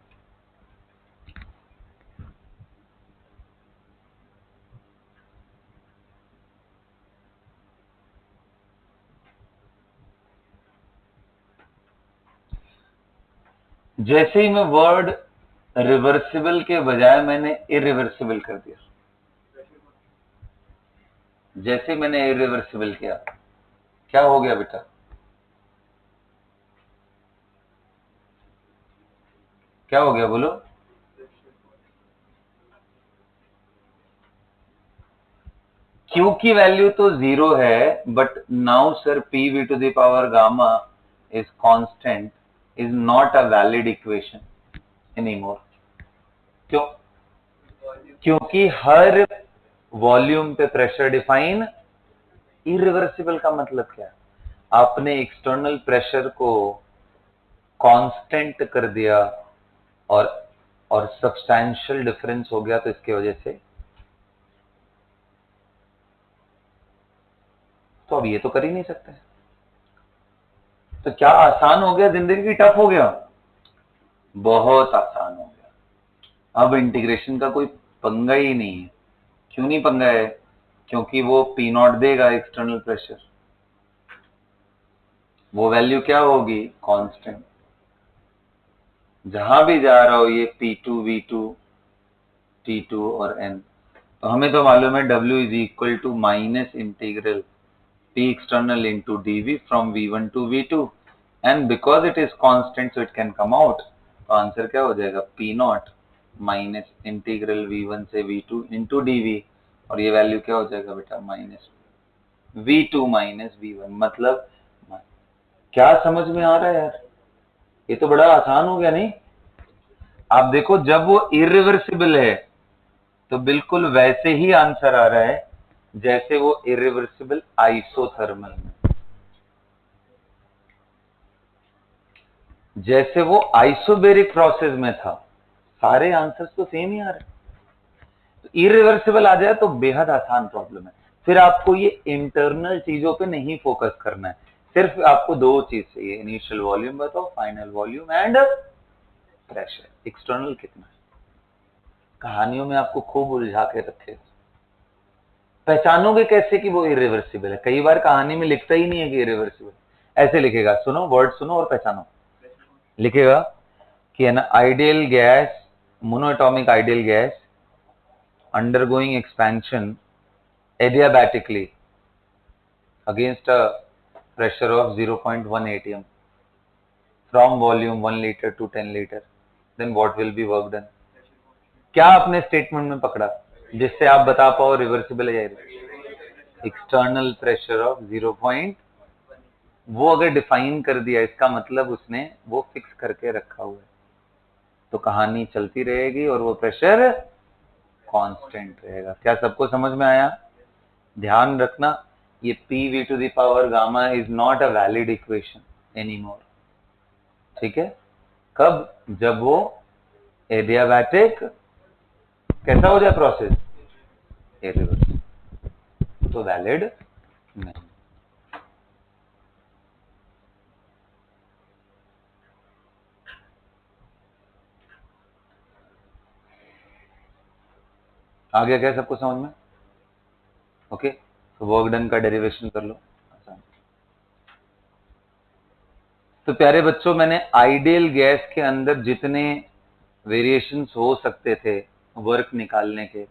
जैसे ही मैं वर्ड रिवर्सिबल के बजाय मैंने इरिवर्सिबल कर दिया, जैसे मैंने इरिवर्सिबल किया, क्या हो गया बेटा, क्या हो गया बोलो, Q की वैल्यू तो 0 है, but now sir P V to the power gamma is constant is not a valid equation anymore. क्यों? क्योंकि हर वॉल्यूम पे प्रेशर डिफाइन इरिवर्सिबल का मतलब क्या है, आपने एक्सटर्नल प्रेशर को कांस्टेंट कर दिया और सब्सटैंशियल डिफरेंस हो गया, तो इसके वजह से तो अब ये तो कर ही नहीं सकते। तो क्या आसान हो गया, जिंदगी टफ हो गया, बहुत आसान हो गया। अब इंटीग्रेशन का कोई पंगा ही नहीं है। क्यों नहीं पंगा है? क्योंकि वो पी नॉट देगा एक्सटर्नल प्रेशर, वो वैल्यू क्या होगी, कांस्टेंट, जहां भी जा रहा हो ये P2 V2 T2 और N। तो हमें तो मालूम है W is equal to minus integral P external into dV from V1 to V2 and because it is constant so it can come out. तो आंसर क्या हो जाएगा, P not minus integral v1 से v2 इंटू dv, और ये value क्या हो जाएगा बेटा, माइनस v2 माइनस v1। मतलब क्या समझ में आ रहा है यार, ये तो बड़ा आसान हो गया नहीं। आप देखो जब वो इरिवर्सिबल है तो बिल्कुल वैसे ही आंसर आ रहा है जैसे वो इरिवर्सिबल आइसोथर्मल में, जैसे वो आइसोबेरिक प्रोसेस में था, सारे आंसर्स तो सेम ही आ रहे हैं। तो इरिवर्सिबल आ जाए तो बेहद आसान प्रॉब्लम है। फिर आपको ये इंटरनल चीजों पे नहीं फोकस करना है, सिर्फ आपको दो चीज चाहिए, इनिशियल वॉल्यूम बताओ, final volume and pressure, external कितना है। कहानियों में आपको खूब उलझा के रखे। पहचानोगे कैसे कि वो इरिवर्सिबल है, कई बार कहानी में लिखता ही नहीं है कि इरिवर्सिबल, ऐसे लिखेगा, सुनो वर्ड सुनो और पहचानो, लिखेगा कि an ideal gas, monoatomic ideal gas undergoing expansion adiabatically against a pressure of 0.1 atm from volume 1 liter to 10 liter, then what will be work done। क्या आपने स्टेटमेंट में पकड़ा जिससे आप बता पाओ रिवर्सिबल है या एक्सटर्नल प्रेशर ऑफ 0, वो अगर डिफाइन कर दिया इसका मतलब उसने वो फिक्स करके रखा हुआ है, तो कहानी चलती रहेगी और वो प्रेशर कांस्टेंट रहेगा। क्या सबको समझ में आया। ध्यान रखना ये P V to the power gamma is not a valid equation any more, ठीक है। कब, जब वो एडियाबैटिक कैसा हो जाए प्रोसेस, इरिवर्सिबल, तो वैलिड नहीं। आ गया क्या सबको समझ में, ओके। तो वर्क डन का डेरिवेशन कर लो। तो प्यारे बच्चों, मैंने आइडियल गैस के अंदर जितने वेरिएशंस हो सकते थे वर्क निकालने के,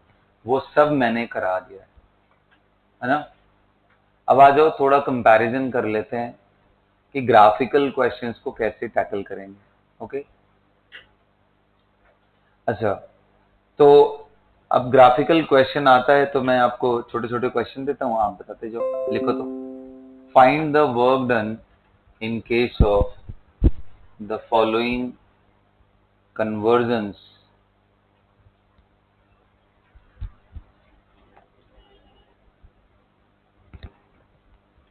वो सब मैंने करा दिया है ना। अब आ जाओ थोड़ा कंपैरिजन कर लेते हैं कि ग्राफिकल क्वेश्चंस को कैसे टैकल करेंगे, ओके। अच्छा, तो अब ग्राफिकल क्वेश्चन आता है तो मैं आपको छोटे छोटे क्वेश्चन देता हूं, आप बताते जाओ। लिखो तो, find the work done in case of the following convergence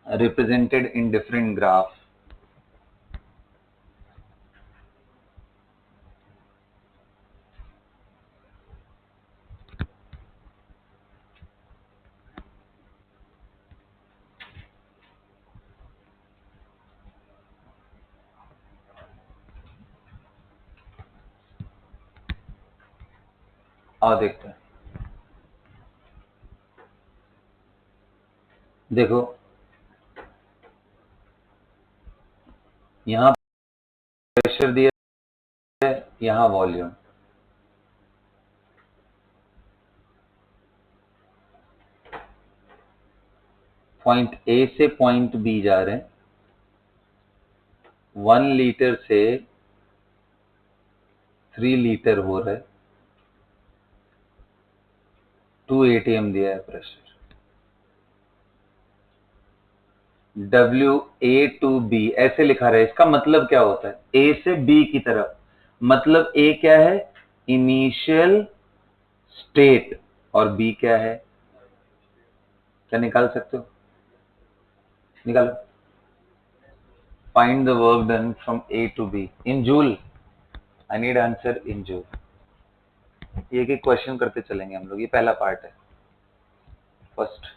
represented in different graph। आओ देखते हैं। देखो यहां प्रेशर दिया है, यहां वॉल्यूम, पॉइंट ए से पॉइंट बी जा रहे हैं, 1 लीटर से 3 लीटर हो रहा है, 2 एटीएम दिया है प्रेशर। WA to B ऐसे लिखा रहा है, इसका मतलब क्या होता है, ए से बी की तरफ, मतलब ए क्या है, इनिशियल स्टेट, और बी क्या है, क्या निकाल सकते हो, निकालो। Find the work done from A to B in joule, I need answer in joule. एक एक क्वेश्चन करते चलेंगे हम लोग, ये पहला पार्ट है, फर्स्ट।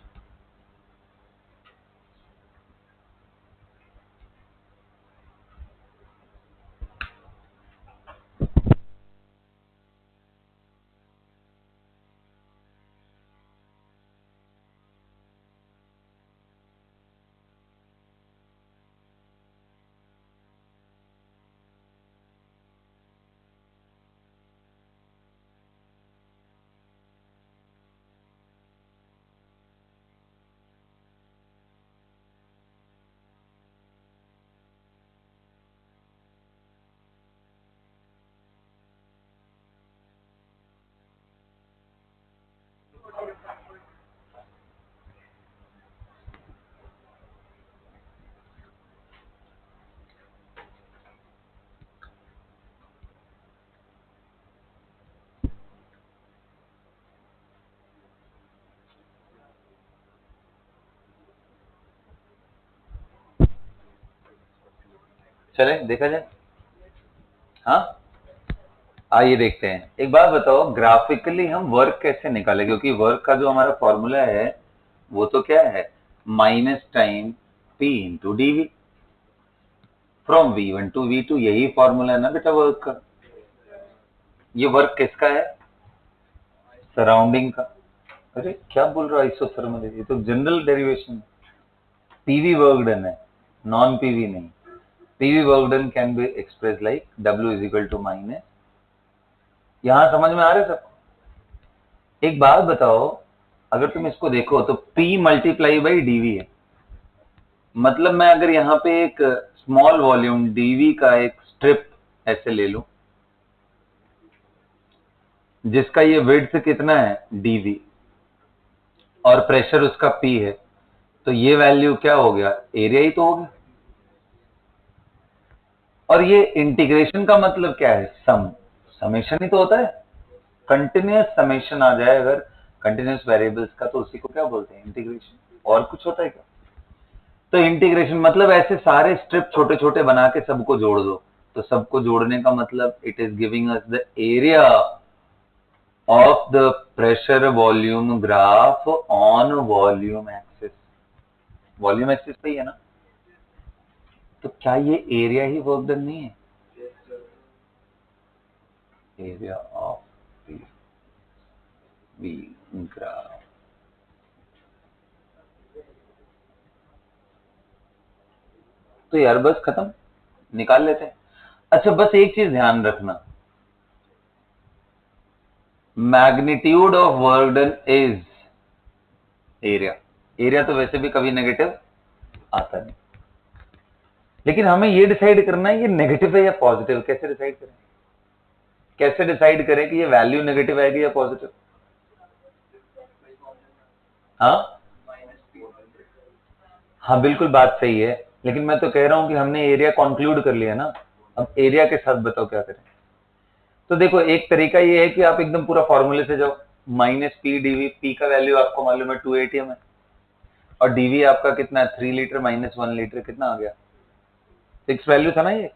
चले देखा जाए। हाँ, आइए देखते हैं। एक बात बताओ, ग्राफिकली हम वर्क कैसे निकालें, क्योंकि वर्क का जो हमारा फॉर्मूला है वो तो क्या है, minus time P into dV from V1 to V2, यही फॉर्मूला है ना बेटा वर्क का। ये वर्क किसका है, सराउंडिंग का। अरे क्या बोल रहा है आइसोथर्मल, ये तो general derivation, PV work done है, नॉन पीवी नहीं। PV work done can be express like W is equal to minus, यहां समझ में आ रहा है सबको। एक बात बताओ, अगर तुम इसको देखो तो P मल्टीप्लाई बाई डीवी है, मतलब मैं अगर यहाँ पे एक स्मॉल वॉल्यूम डीवी का एक स्ट्रिप ऐसे ले लूं, जिसका ये विड्थ कितना है डीवी और प्रेशर उसका पी है, तो ये वैल्यू क्या हो गया, एरिया ही तो हो गया। और ये इंटीग्रेशन का मतलब क्या है, सम, समेशन ही तो होता है। कंटिन्यूअस समेशन आ जाए अगर कंटिन्यूअस वेरिएबल्स का, तो उसी को क्या बोलते हैं, इंटीग्रेशन। और कुछ होता है क्या? तो इंटीग्रेशन मतलब ऐसे सारे स्ट्रिप छोटे छोटे बना के सबको जोड़ दो, तो सबको जोड़ने का मतलब it is giving us the area of the pressure volume graph on volume axis, volume axis पे ही है ना। तो क्या ये एरिया ही वर्क डन नहीं है, एरिया ऑफ वी ग्राफ। तो यार बस खत्म, निकाल लेते हैं। अच्छा बस एक चीज ध्यान रखना, magnitude of work done is area. Area तो वैसे भी कभी नेगेटिव आता नहीं, लेकिन हमें ये डिसाइड करना है ये नेगेटिव है या पॉजिटिव। कैसे डिसाइड करें, कैसे डिसाइड करें कि ये वैल्यू नेगेटिव आएगी या पॉजिटिव? हाँ हाँ बिल्कुल बात सही है, लेकिन मैं तो कह रहा हूं कि हमने एरिया कंक्लूड कर लिया ना, अब एरिया के साथ बताओ क्या करें। तो देखो एक तरीका ये है कि आप एकदम पूरा फॉर्मूले से जाओ, माइनस पी डीवी, पी का वैल्यू आपको मालूम है 2 ATM है, और डीवी आपका कितना है 3 लीटर माइनस 1 लीटर, कितना आ गया, फिक्स वैल्यू था ना ये,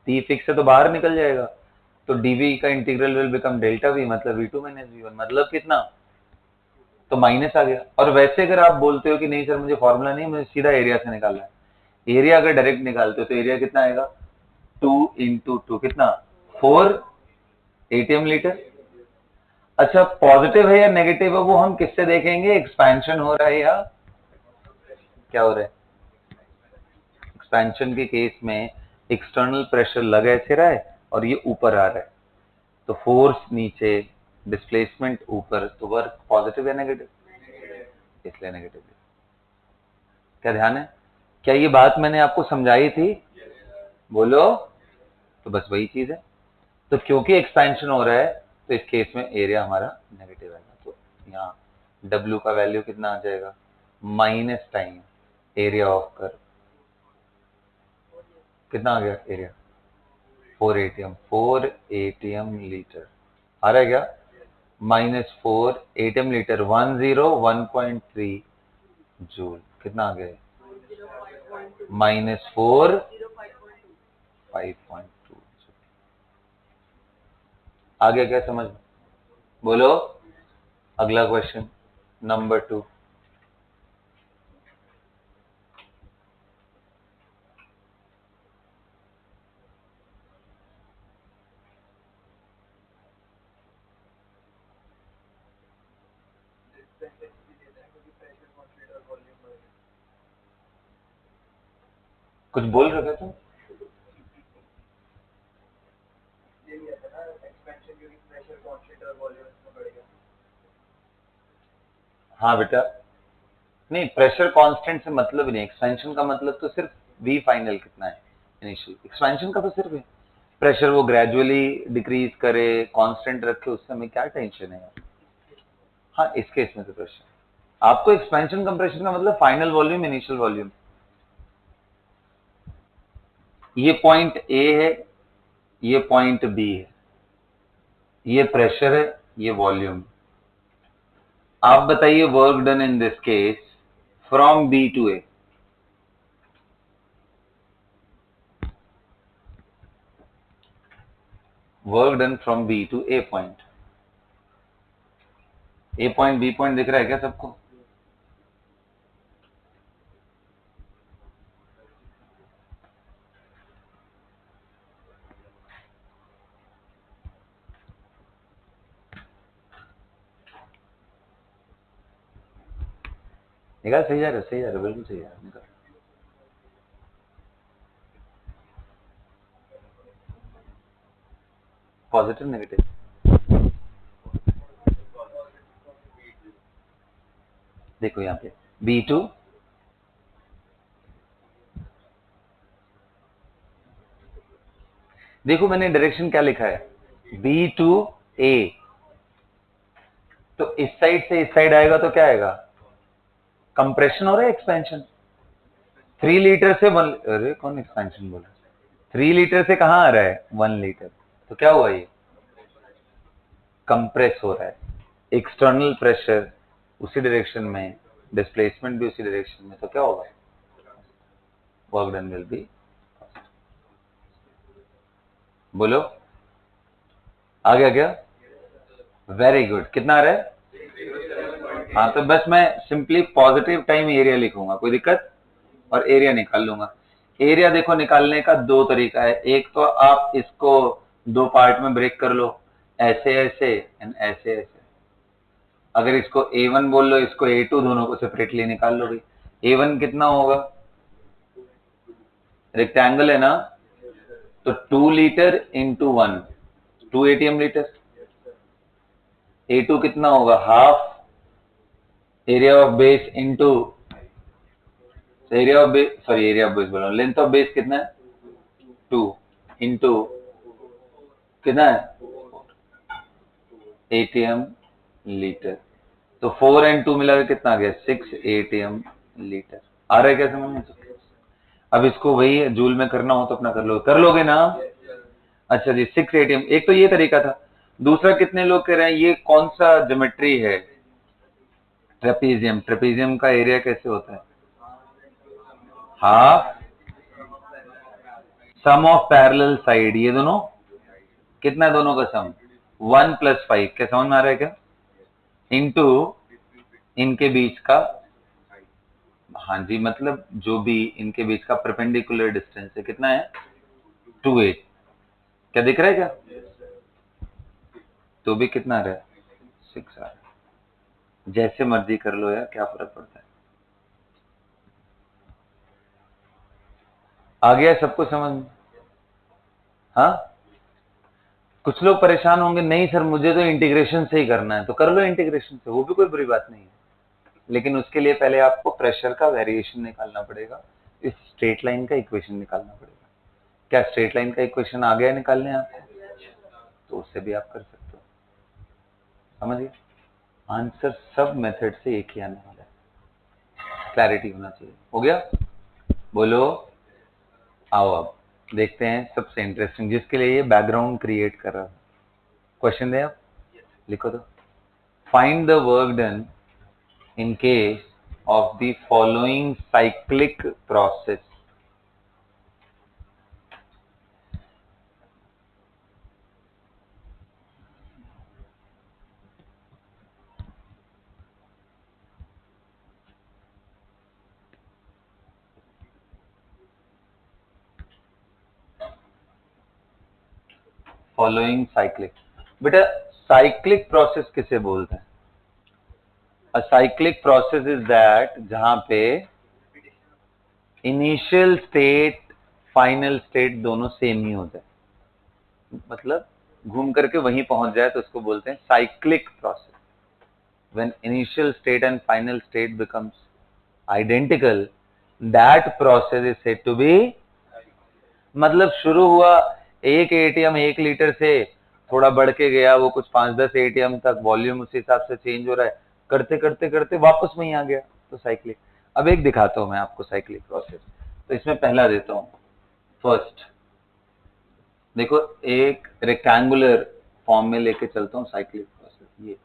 पी फिक्स से तो बाहर निकल जाएगा, तो डीवी का integral will become delta we, मतलब V2 माइनस V1, मतलब कितना, तो माइनस आ गया। और वैसे अगर आप बोलते हो कि नहीं सर मुझे फॉर्मूला नहीं, मुझे सीधा एरिया से निकालना है, एरिया अगर डायरेक्ट निकालते हो तो एरिया कितना आएगा, 2 × 2 कितना, 4 ATM लीटर। अच्छा पॉजिटिव है या नेगेटिव है वो हम किससे देखेंगे, एक्सपेंशन हो रहा है या क्या हो रहा है। एक्सपेंशन के केस में एक्सटर्नल प्रेशर लग ऐसे रहा है और ये ऊपर आ रहा है, तो फोर्स नीचे, डिस्प्लेसमेंट ऊपर, तो वर्क पॉजिटिव या नेगेटिव, इसलिए नेगेटिव। क्या ध्यान है, क्या ये बात मैंने आपको समझाई थी, बोलो। तो बस वही चीज है, तो क्योंकि एक्सपेंशन हो रहा है तो इस केस में एरिया हमारा नेगेटिव आएगा, तो यहाँ W का वैल्यू कितना आ जाएगा, minus time area of curve, कितना आ गया एरिया, 4 ATM लीटर आ रहा है क्या, -4 ATM लीटर, 101.3 जूल, कितना आ गया, -4 5.2। आ गया क्या समझ, बोलो। अगला क्वेश्चन नंबर 2। कुछ बोल रहे थे तुम, हाँ बेटा, नहीं प्रेशर कांस्टेंट से मतलब ही नहीं, एक्सपेंशन का मतलब तो सिर्फ वी फाइनल कितना है इनिशियल, एक्सपेंशन का तो सिर्फ है प्रेशर वो ग्रेजुअली डिक्रीज करे, कांस्टेंट रखे, उससे हमें क्या टेंशन है यार। हाँ इस केस में तो प्रेशर, आपको एक्सपेंशन कंप्रेशन का मतलब फाइनल वॉल्यूम इनिशियल वॉल्यूम, ये पॉइंट ए है, ये पॉइंट बी है, ये प्रेशर है, ये वॉल्यूम। आप बताइए work done in this case from B to A, work done from B to A point. A point B point दिख रहा है क्या सबको? निकाल, सही जा रहा है, सही जा रहा है, बिल्कुल सही जा रहा है, निकाल। पॉजिटिव नेगेटिव, देखो यहाँ पे बी टू, देखो मैंने डायरेक्शन क्या लिखा है, बी टू ए, तो इस साइड से इस साइड आएगा तो क्या आएगा, कंप्रेशन हो रहा है, एक्सपेंशन। 3 लीटर से 1, अरे कौन एक्सपेंशन बोला, 3 लीटर से कहां आ रहा है 1 लीटर, तो क्या हुआ, ये कंप्रेस हो रहा है। एक्सटर्नल प्रेशर उसी डायरेक्शन में, डिस्प्लेसमेंट भी उसी डायरेक्शन में, तो क्या होगा, वर्क डन विल बी, बोलो आ गया क्या? वेरी गुड, कितना आ रहा है? हाँ, तो बस मैं सिंपली पॉजिटिव टाइम एरिया लिखूंगा, कोई दिक्कत, और एरिया निकाल लूंगा। एरिया देखो निकालने का दो तरीका है, एक तो आप इसको दो पार्ट में ब्रेक कर लो, ऐसे ऐसे एंड ऐसे ऐसे। अगर इसको A1 बोल लो, इसको A2, दोनों को सेपरेटली निकाल लो भाई। A1 कितना होगा, रेक्टेंगल है ना, तो 2 litre into 1, 2 ATM litre. A2 कितना होगा, half area of base into area of base, sorry area of base बोल रहा हूँ, लेंथ ऑफ बेस कितना है 2 इंटू कितना है ATM लीटर, तो 4 और 2 मिला के कितना आ गया, 6 ATM लीटर। आ रहा है क्या समझ में? अब इसको वही जूल में करना हो तो अपना कर लो, कर लोगे ना? अच्छा जी, 6 ATM, एक तो ये तरीका था। दूसरा, कितने लोग कह रहे हैं ये कौन सा ज्योमेट्री है, ट्रेपीजियम। ट्रेपीजियम का एरिया कैसे होता है, half sum of parallel side, ये दोनों कितना है, दोनों का सम 1+5, क्या समझ में आ रहा है क्या, इंटू इनके बीच का, हाँ जी, मतलब जो भी इनके बीच का परपेंडिकुलर डिस्टेंस है, कितना है 2 8, क्या दिख रहा है क्या, तो भी कितना आ रहा है 6 आ रहा है। जैसे मर्जी कर लो यार, क्या फर्क पड़ता है। आ गया सबको समझ में? हाँ, कुछ लोग परेशान होंगे, नहीं सर मुझे तो इंटीग्रेशन से ही करना है, तो कर लो इंटीग्रेशन से, वो भी कोई बुरी बात नहीं है, लेकिन उसके लिए पहले आपको प्रेशर का वेरिएशन निकालना पड़ेगा, इस स्ट्रेट लाइन का इक्वेशन निकालना पड़ेगा। क्या स्ट्रेट लाइन का इक्वेशन आ गया निकालने आपको, तो उससे भी आप कर सकते हो, समझिए। आंसर सब मेथड से एक ही आने वाला है, क्लैरिटी होना चाहिए। हो गया, बोलो, आओ अब देखते हैं सबसे इंटरेस्टिंग, जिसके लिए ये बैकग्राउंड क्रिएट कर रहा है। क्वेश्चन दे आप, लिखो तो, find the work done in case of the following cyclic process. Following cyclic, बेटा साइक्लिक प्रोसेस किसे बोलते हैं? A cyclic process is that जहां पे इनिशियल स्टेट फाइनल स्टेट दोनों सेम ही हो जाए, मतलब घूम करके वहीं पहुंच जाए, तो उसको बोलते हैं cyclic process. When initial state and final state becomes identical, that process is said to be, मतलब शुरू हुआ एक एटीएम 1 लीटर से, थोड़ा बढ़ के गया वो कुछ 5-10 एटीएम तक, वॉल्यूम उसी हिसाब से चेंज हो रहा है, करते करते करते वापस वहीं आ गया, तो साइक्लिक। अब एक दिखाता हूं मैं आपको साइक्लिक प्रोसेस, तो इसमें पहला देता हूं, फर्स्ट देखो, एक रेक्टेंगुलर फॉर्म में लेके चलता हूं साइक्लिक प्रोसेस, ये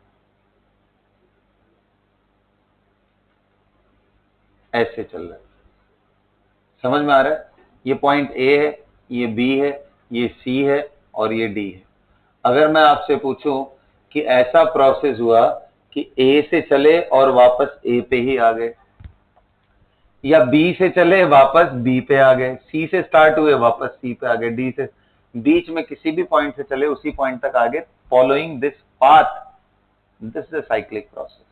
ऐसे चल रहा है, समझ में आ रहा है? ये पॉइंट ए है, ये बी है, ये सी है और ये डी है, अगर मैं आपसे पूछूं कि ऐसा प्रोसेस हुआ कि ए से चले और वापस ए पे ही आ गए, या बी से चले वापस बी पे आ गए, सी से स्टार्ट हुए वापस सी पे आ गए, डी से बीच में किसी भी पॉइंट से चले उसी पॉइंट तक आ गए, following this path, this is cyclic process.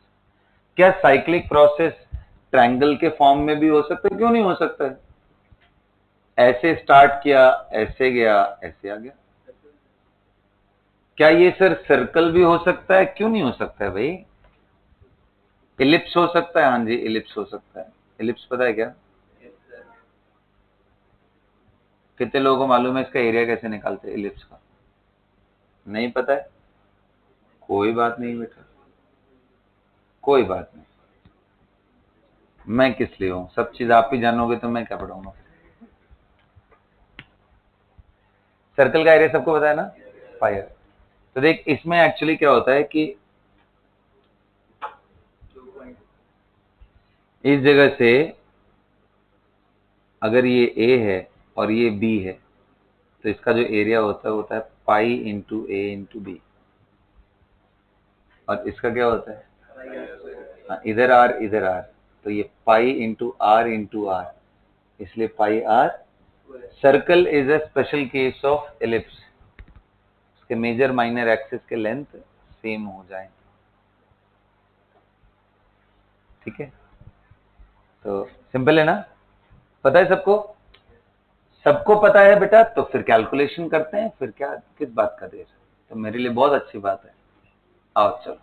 क्या साइक्लिक प्रोसेस ट्रायंगल के फॉर्म में भी हो सकता है? क्यों नहीं हो सकता है? ऐसे स्टार्ट किया, ऐसे गया, ऐसे आ गया। क्या ये सर सर्कल भी हो सकता है? क्यों नहीं हो सकता है भाई? इलिप्स हो सकता है, हाँ जी इलिप्स हो सकता है। इलिप्स पता है क्या? कितने लोगों को मालूम है इसका एरिया कैसे निकालते हैं इलिप्स का? नहीं पता है? कोई बात नहीं बेटा, कोई बात नहीं। मैं किस लिए हूं? सब चीज आप ही जानोगे तो मैं क्या पढ़ाऊंगा। सर्कल का एरिया सबको पता है ना, पाई आर। तो देख इसमें एक्चुअली क्या होता है कि इस जगह से अगर ये ए है और ये बी है तो इसका जो एरिया होता है पाई इंटू ए इंटू बी। और इसका क्या होता है? हाँ, इधर आर, तो ये पाई इंटू आर, इसलिए pi R. Circle is a special case of ellipse, इसके मेजर माइनर एक्सिस के लेंथ सेम हो जाए, ठीक है। तो सिंपल है ना, पता है सबको? सबको पता है बेटा, तो फिर कैलकुलेशन करते हैं, फिर क्या किस बात का देर। तो मेरे लिए बहुत अच्छी बात है। आओ चलो,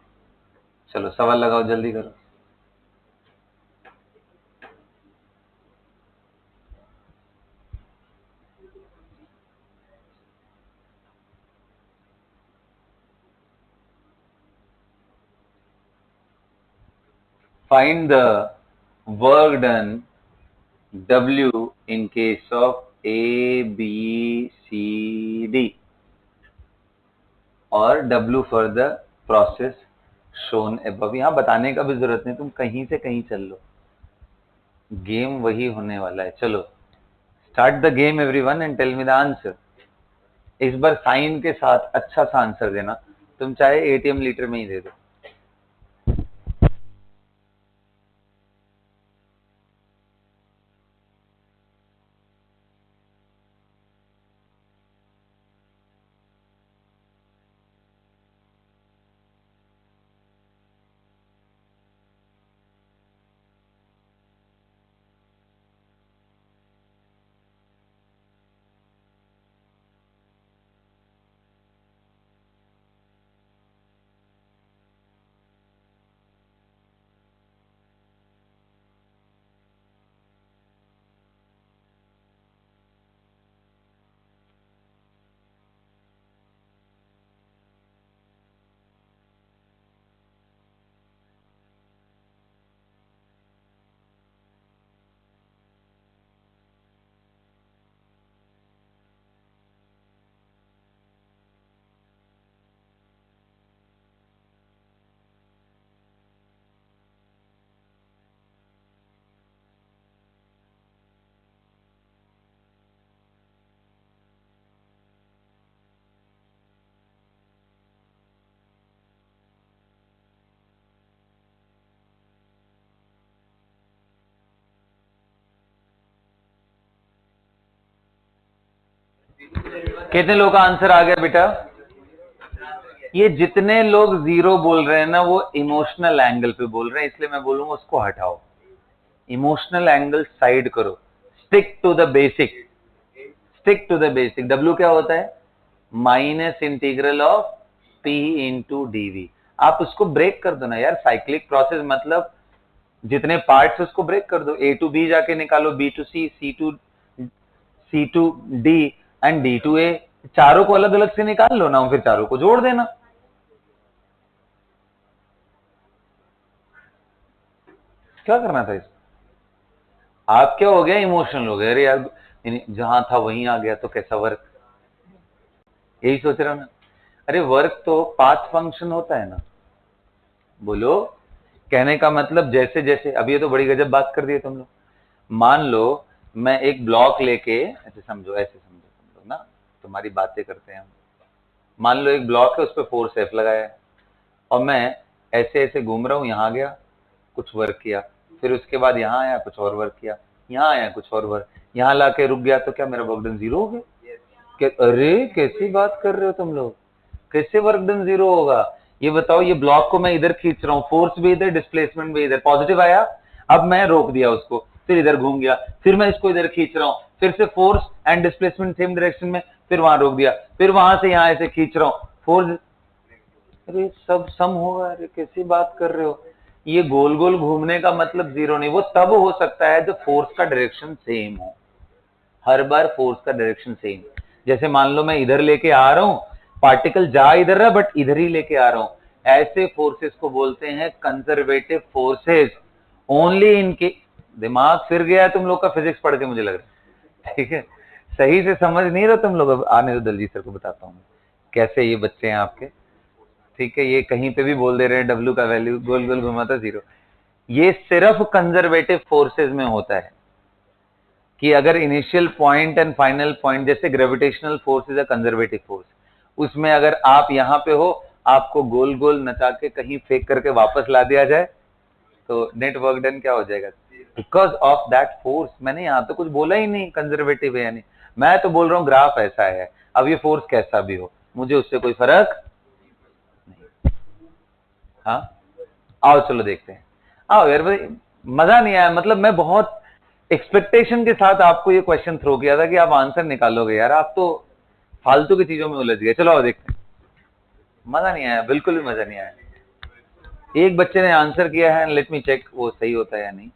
चलो सवाल लगाओ, जल्दी करो। Find the work done W in case of A, B, C, D और W for the process shown above। यहाँ बताने का भी जरूरत नहीं, तुम कहीं से कहीं चल लो, गेम वही होने वाला है। चलो start the game everyone and tell me the answer. इस बार साइन के साथ अच्छा सा आंसर देना, तुम चाहे एटीएम लीटर में ही दे दो। कितने लोग का आंसर आ गया बेटा? ये जितने लोग जीरो बोल रहे हैं ना, वो इमोशनल एंगल पे बोल रहे हैं, इसलिए मैं बोलूंगा उसको हटाओ, इमोशनल एंगल साइड करो, stick to the basic, stick to the basic. W क्या होता है? Minus integral of P into dV. आप उसको ब्रेक कर दो ना यार, साइक्लिक प्रोसेस मतलब जितने पार्ट्स उसको ब्रेक कर दो, ए टू बी जाके निकालो, B to C to D and D to A, चारों को अलग अलग से निकाल लो ना, फिर चारों को जोड़ देना। क्या करना था इसको? आप क्या हो गया, इमोशनल हो गए, अरे यार जहां था वहीं आ गया तो कैसा वर्क, यही सोच रहा हूं ना। अरे वर्क तो पाथ फंक्शन होता है ना, बोलो। कहने का मतलब जैसे जैसे, अब ये तो बड़ी गजब बात कर दी है तुम लोग। मान लो मैं एक ब्लॉक लेके, ऐसे समझो, ऐसे समझो, समझो ना, तुम्हारी बातें करते हैं हम। मान लो एक ब्लॉक है, उस पर फोर्स F लगाया है और मैं ऐसे ऐसे घूम रहा हूं, यहां गया कुछ वर्क किया, फिर उसके बाद यहाँ आया कुछ और वर्क किया, यहाँ आया कुछ और वर्क, यहाँ लाके रुक गया, तो क्या मेरा वर्क डन जीरो हो गया? अरे कैसी बात कर रहे हो तुम लोग, कैसे वर्क डन जीरो होगा? ये बताओ, ये ब्लॉक को मैं इधर खींच रहा हूँ, फोर्स भी इधर, डिस्प्लेसमेंट भी इधर, पॉजिटिव आया, अब मैं रोक दिया उसको, फिर इधर घूम गया, फिर मैं इसको इधर खींच रहा हूँ, फिर से force and displacement same direction में, फिर वहां रोक दिया, फिर वहां से यहाँ ऐसे खींच रहा हूँ, फोर्स, अरे सब सम होगा? अरे कैसी बात कर रहे हो? ये गोल गोल घूमने का मतलब जीरो नहीं, वो तब हो सकता है जब फोर्स का डायरेक्शन सेम हो, हर बार फोर्स का डायरेक्शन सेम। जैसे मान लो मैं इधर लेके आ रहा हूं, पार्टिकल जा इधर रहा बट इधर ही लेके आ रहा हूं, ऐसे फोर्सेस को बोलते हैं कंजर्वेटिव फोर्सेस। ओनली इनके, दिमाग फिर गया तुम लोग का फिजिक्स पढ़ के मुझे लग रहा है, ठीक है, सही से समझ नहीं रहे तुम लोग। अब आने दो, दलजीत सर को बताता हूँ कैसे ये बच्चे हैं आपके, ठीक है, ये कहीं पे भी बोल दे रहे हैं डब्ल्यू का वैल्यू गोल गोल घुमाता जीरो, ये सिर्फ कंजर्वेटिव फोर्सेस में होता है कि अगर initial point and final point, जैसे gravitational force is a conservative force, उसमें अगर आप यहाँ पे हो, आपको गोल गोल नचा के कहीं फेंक करके वापस ला दिया जाए तो नेट वर्क डन क्या हो जाएगा? Because of that force. मैंने यहाँ तो कुछ बोला ही नहीं कंजर्वेटिव है यानी, मैं तो बोल रहा हूँ ग्राफ ऐसा है, अब ये फोर्स कैसा भी हो मुझे उससे कोई फर्क नहीं। हाँ आओ चलो देखते हैं, आओ यार भाई, मजा नहीं आया, मतलब मैं बहुत एक्सपेक्टेशन के साथ आपको ये क्वेश्चन थ्रो किया था कि आप आंसर निकालोगे, यार आप तो फालतू की चीजों में उलझ गए। चलो आओ देखते हैं, मजा नहीं आया, बिल्कुल भी मजा नहीं आया। एक बच्चे ने आंसर किया है, लेट मी चेक वो सही होता है या नहीं,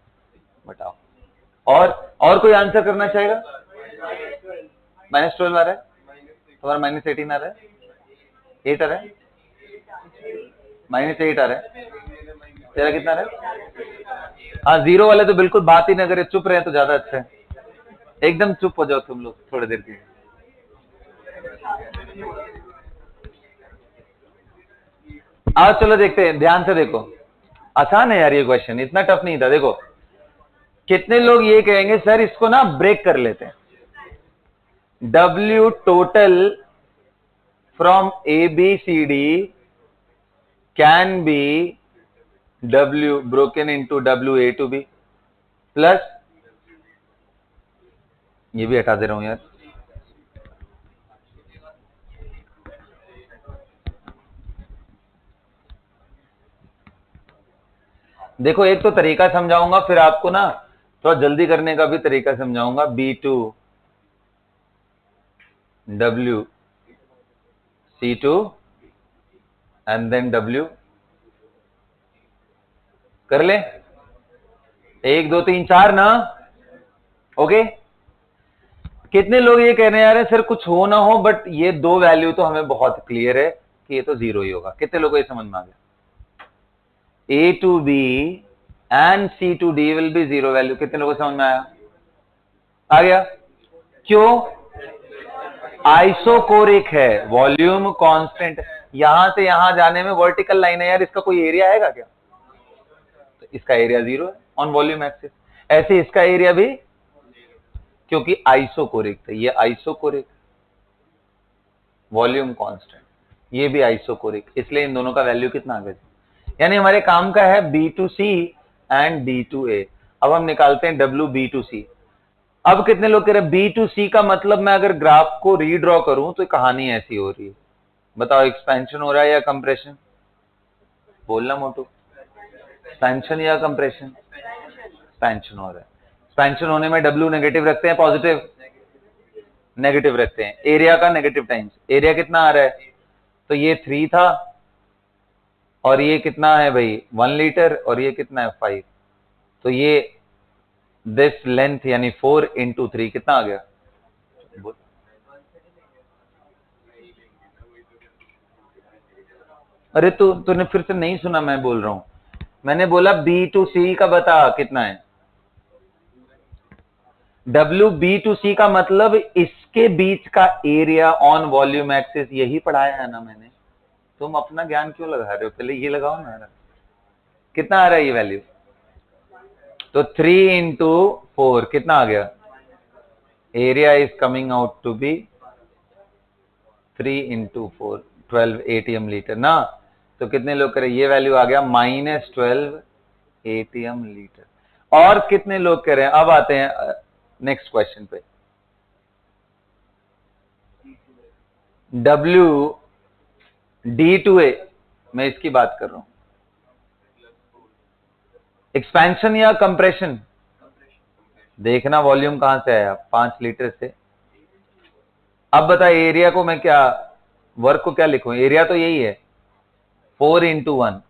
बताओ। और कोई आंसर करना चाहेगा? -12 आ रहा है तुम्हारा, -18 आ रहा है, 8 आ रहा है, -8 आ रहा है, तेरा कितना आ रहा है? हाँ जीरो वाले तो बिल्कुल बात ही ना करे, चुप रहे तो ज्यादा अच्छा है, एकदम चुप हो जाओ तुम लोग थोड़ी देर के लिए। आओ चलो देखते हैं, ध्यान से देखो, आसान है यार ये क्वेश्चन, इतना टफ नहीं था। देखो कितने लोग ये कहेंगे सर इसको ना ब्रेक कर लेते हैं, W total from ABCD can be W broken into W A to B plus, ये भी हटा दे रहा हूं यार, देखो एक तो तरीका समझाऊंगा, फिर आपको ना थोड़ा जल्दी करने का भी तरीका समझाऊंगा। B2 W C2 and then W, कर ले 1 2 3 4 ना, ओके। कितने लोग ये कहने आ रहे हैं सर कुछ हो ना हो बट ये दो वैल्यू तो हमें बहुत क्लियर है कि ये तो जीरो ही होगा? कितने लोगों को ये समझ में आ गया? A to B and C to D will be zero value, कितने लोगों को समझ में आया? आ गया? क्यों? आइसोकोरिक है, वॉल्यूम कांस्टेंट, यहां से यहां जाने में वर्टिकल लाइन है यार, इसका कोई एरिया आएगा क्या? तो इसका एरिया जीरो है ऑन वॉल्यूम एक्सिस, ऐसे इसका एरिया भी, क्योंकि आइसोकोरिक था, ये आइसोकोरिक, वॉल्यूम कांस्टेंट, ये भी आइसोकोरिक, इसलिए इन दोनों का वैल्यू कितना आ गया? यानी हमारे काम का है B2C एंड D2A। अब हम निकालते हैं WB2C। अब कितने लोग कह रहे हैं B2C का मतलब, मैं अगर ग्राफ को रीड्रॉ करूं तो कहानी ऐसी हो रही है, बताओ एक्सपेंशन हो रहा है या कंप्रेशन? बोलना मोटू, एक्सपेंशन या कंप्रेशन? एक्सपेंशन हो रहा है। एक्सपेंशन होने में W नेगेटिव रखते हैं पॉजिटिव? नेगेटिव रखते हैं। एरिया का नेगेटिव टाइम्स, एरिया कितना आ रहा है? तो ये 3 था और ये कितना है भाई 1 लीटर, और ये कितना है 5, तो ये दिस लेंथ यानी 4 इंटू 3 कितना आ गया? अरे तूने फिर से नहीं सुना, मैं बोल रहा हूं, मैंने बोला B2C का बता कितना है। WB2C का मतलब इसके बीच का एरिया ऑन वॉल्यूम एक्सिस, यही पढ़ाया है ना मैंने, तुम अपना ज्ञान क्यों लगा रहे हो? पहले ये लगाओ ना, कितना आ रहा है ये वैल्यू? तो 3 इंटू 4 कितना आ गया? Area is coming out to be 3 × 4 12 ATM litre ना, तो कितने लोग करें, ये वैल्यू आ गया -12 ATM लीटर। और कितने लोग कह रहे हैं, अब आते हैं नेक्स्ट क्वेश्चन पे। WD2A, मैं इसकी बात कर रहा हूं, एक्सपेंशन या कंप्रेशन, देखना वॉल्यूम कहां से आया, 5 लीटर से। अब बता एरिया को मैं क्या, वर्क को क्या लिखूं, एरिया तो यही है 4 × 1,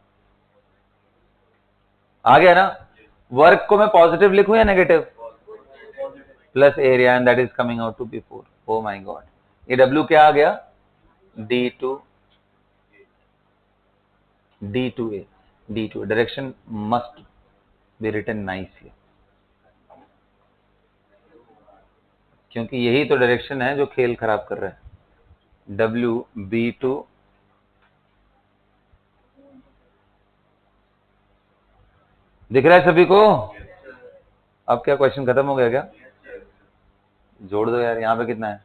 आ गया ना। वर्क को मैं पॉजिटिव लिखूं या negative, plus area, and that is coming out to be 4। Oh my god, ये डब्ल्यू क्या आ गया, D2A। D2 direction must be written nicely, क्योंकि यही तो डायरेक्शन है जो खेल खराब कर रहा है। WB2, दिख रहा है सभी को। अब क्या क्वेश्चन खत्म हो गया क्या, जोड़ दो यार, यहाँ पे कितना है,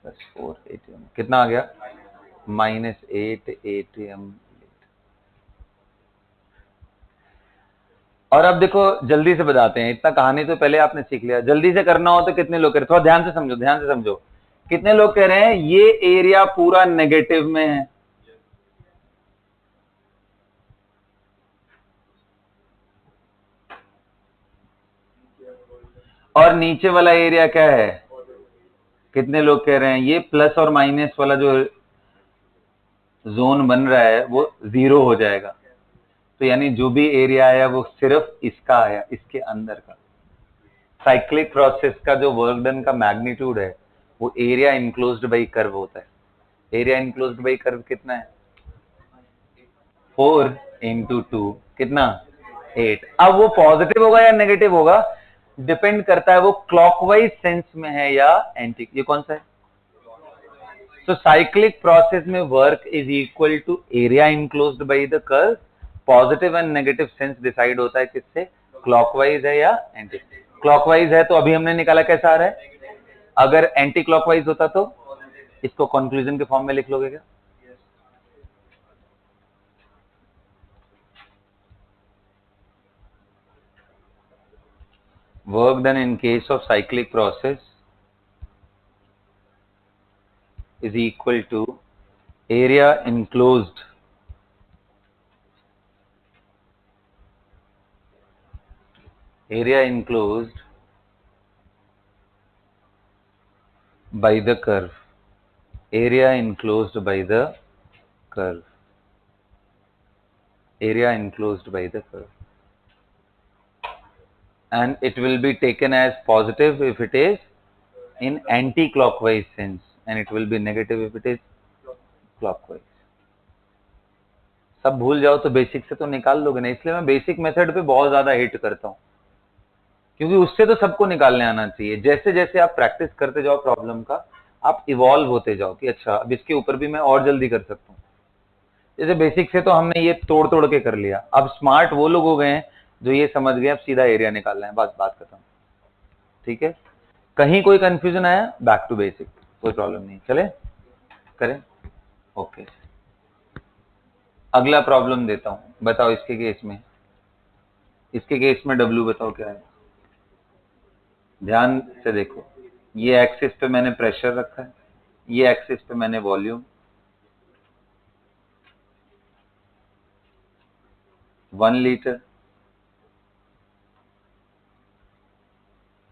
+4 ATM, कितना आ गया, -8 ATM। और अब देखो जल्दी से बताते हैं, इतना कहानी तो पहले आपने सीख लिया, जल्दी से करना हो तो कितने लोग कह रहे, थोड़ा ध्यान से समझो, ध्यान से समझो, कितने लोग कह रहे हैं ये एरिया पूरा नेगेटिव में है, और नीचे वाला एरिया क्या है, कितने लोग कह रहे हैं ये प्लस और माइनस वाला जो जोन बन रहा है वो 0 हो जाएगा। तो यानी जो भी एरिया आया वो सिर्फ इसका आया, इसके अंदर का। साइक्लिक प्रोसेस का जो वर्क डन का मैग्नीट्यूड है वो एरिया इनक्लोज्ड बाई कर्व होता है। एरिया इनक्लोज्ड बाई कर्व कितना है, 4 × 2, कितना, 8। अब वो पॉजिटिव होगा या नेगेटिव होगा, डिपेंड करता है वो क्लॉकवाइज सेंस में है या एंटी, ये कौन सा है। So cyclic process में work is equal to area enclosed by the curve, positive and negative sense decide होता है किससे, क्लॉकवाइज है या एंटी क्लॉकवाइज है, तो अभी हमने निकाला कैसा आ रहा है, अगर एंटी क्लॉकवाइज होता तो इसको कंक्लूजन के फॉर्म में लिख लोगे क्या, work done in case of cyclic process is equal to area enclosed by the curve, area enclosed by the curve, area enclosed by the curve, and it will be taken as positive if it is in anti-clockwise sense, and it will be negative if it is clockwise। सब भूल जाओ तो basic से तो निकाल लोगे ना, इसलिए मैं बेसिक मेथड पे बहुत ज्यादा हिट करता हूँ, क्योंकि उससे तो सबको निकालने आना चाहिए। जैसे जैसे आप प्रैक्टिस करते जाओ प्रॉब्लम का, आप इवॉल्व होते जाओ कि अच्छा अब इसके ऊपर भी मैं और जल्दी कर सकता हूँ। जैसे बेसिक से तो हमने ये तोड़ तोड़ के कर लिया, अब स्मार्ट वो लोग हो गए हैं जो ये समझ गए अब सीधा एरिया निकालना है, बस बात खत्म। ठीक है, कहीं कोई कंफ्यूजन आया, बैक टू बेसिक, कोई प्रॉब्लम नहीं, चले करें। ओके, अगला प्रॉब्लम देता हूं, बताओ इसके केस में, इसके केस में डब्ल्यू बताओ क्या है, ध्यान से देखो। ये एक्सिस पे मैंने प्रेशर रखा है, ये एक्सिस पे मैंने volume, 1 litre,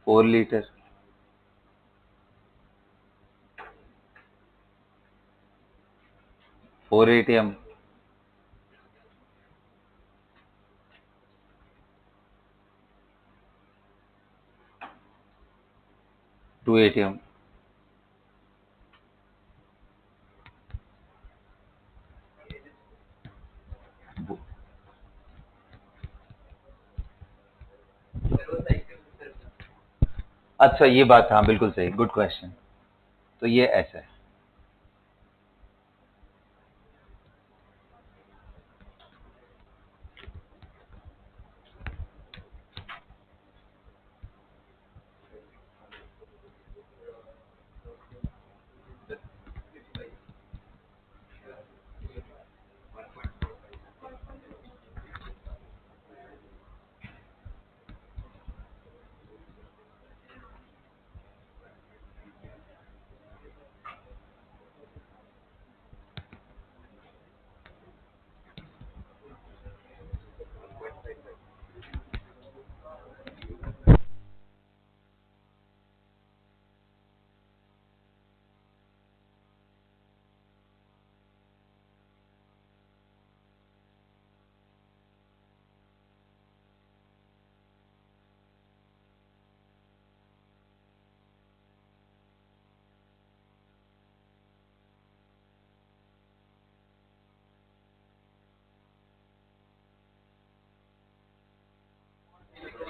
4 litre, 4 ATM, 2 ATM। अच्छा ये बात, हाँ बिल्कुल सही, गुड क्वेश्चन। तो ये ऐसा है,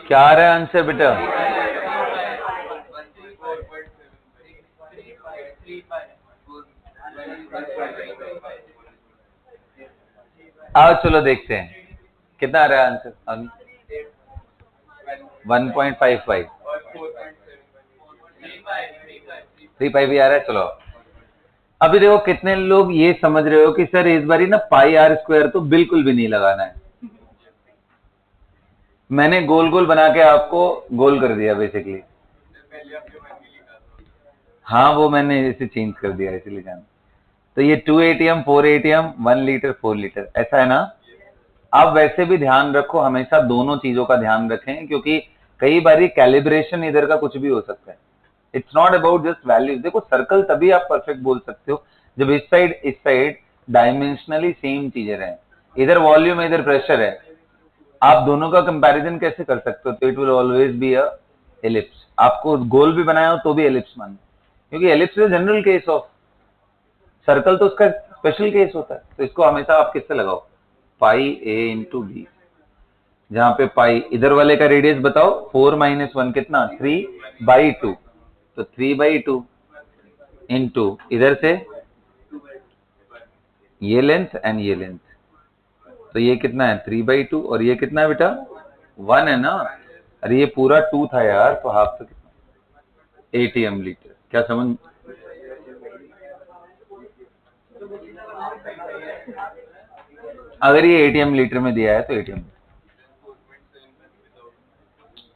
क्या आ रहा है आंसर बेटा? आओ चलो देखते हैं कितना आ रहा है आंसर। 1.55 3 पाई भी आ रहा है। चलो अभी देखो कितने लोग ये समझ रहे हो कि सर इस बारी ना पाई आर स्क्वायर तो बिल्कुल भी नहीं लगाना है। मैंने गोल गोल बना के आपको गोल कर दिया बेसिकली। हाँ वो मैंने इसे चेंज कर दिया इसलिए जान। तो ये 2 ATM 4 ATM 1 लीटर 4 लीटर ऐसा है ना। आप वैसे भी ध्यान रखो, हमेशा दोनों चीजों का ध्यान रखें, क्योंकि कई बार कैलिब्रेशन इधर का कुछ भी हो सकता है। It's not about just values. देखो सर्कल तभी आप परफेक्ट बोल सकते हो जब इस साइड डायमेंशनली सेम चीजें रहे। इधर वॉल्यूम इधर प्रेशर है, आप दोनों का कंपैरिजन कैसे कर सकते हो? तो it will always be a ellipse. आपको गोल भी बनाया हो तो भी एलिप्स मान, क्योंकि ellipse is general case of, circle तो उसका स्पेशल केस होता है। तो इसको हमेशा आप किससे लगाओ? पाई ए इंटू बी, जहां पे पाई इधर वाले का रेडियस बताओ 4 - 1 कितना 3/2, तो 3/2 इंटू इधर से ये लेंथ एंड ये लेंथ, तो ये कितना है 3/2 और ये कितना है बेटा 1 है ना। अरे ये पूरा 2 था यार, तो हाफ तो कितना ATM लीटर। क्या समझ? अगर ये ATM लीटर में दिया है तो ATM,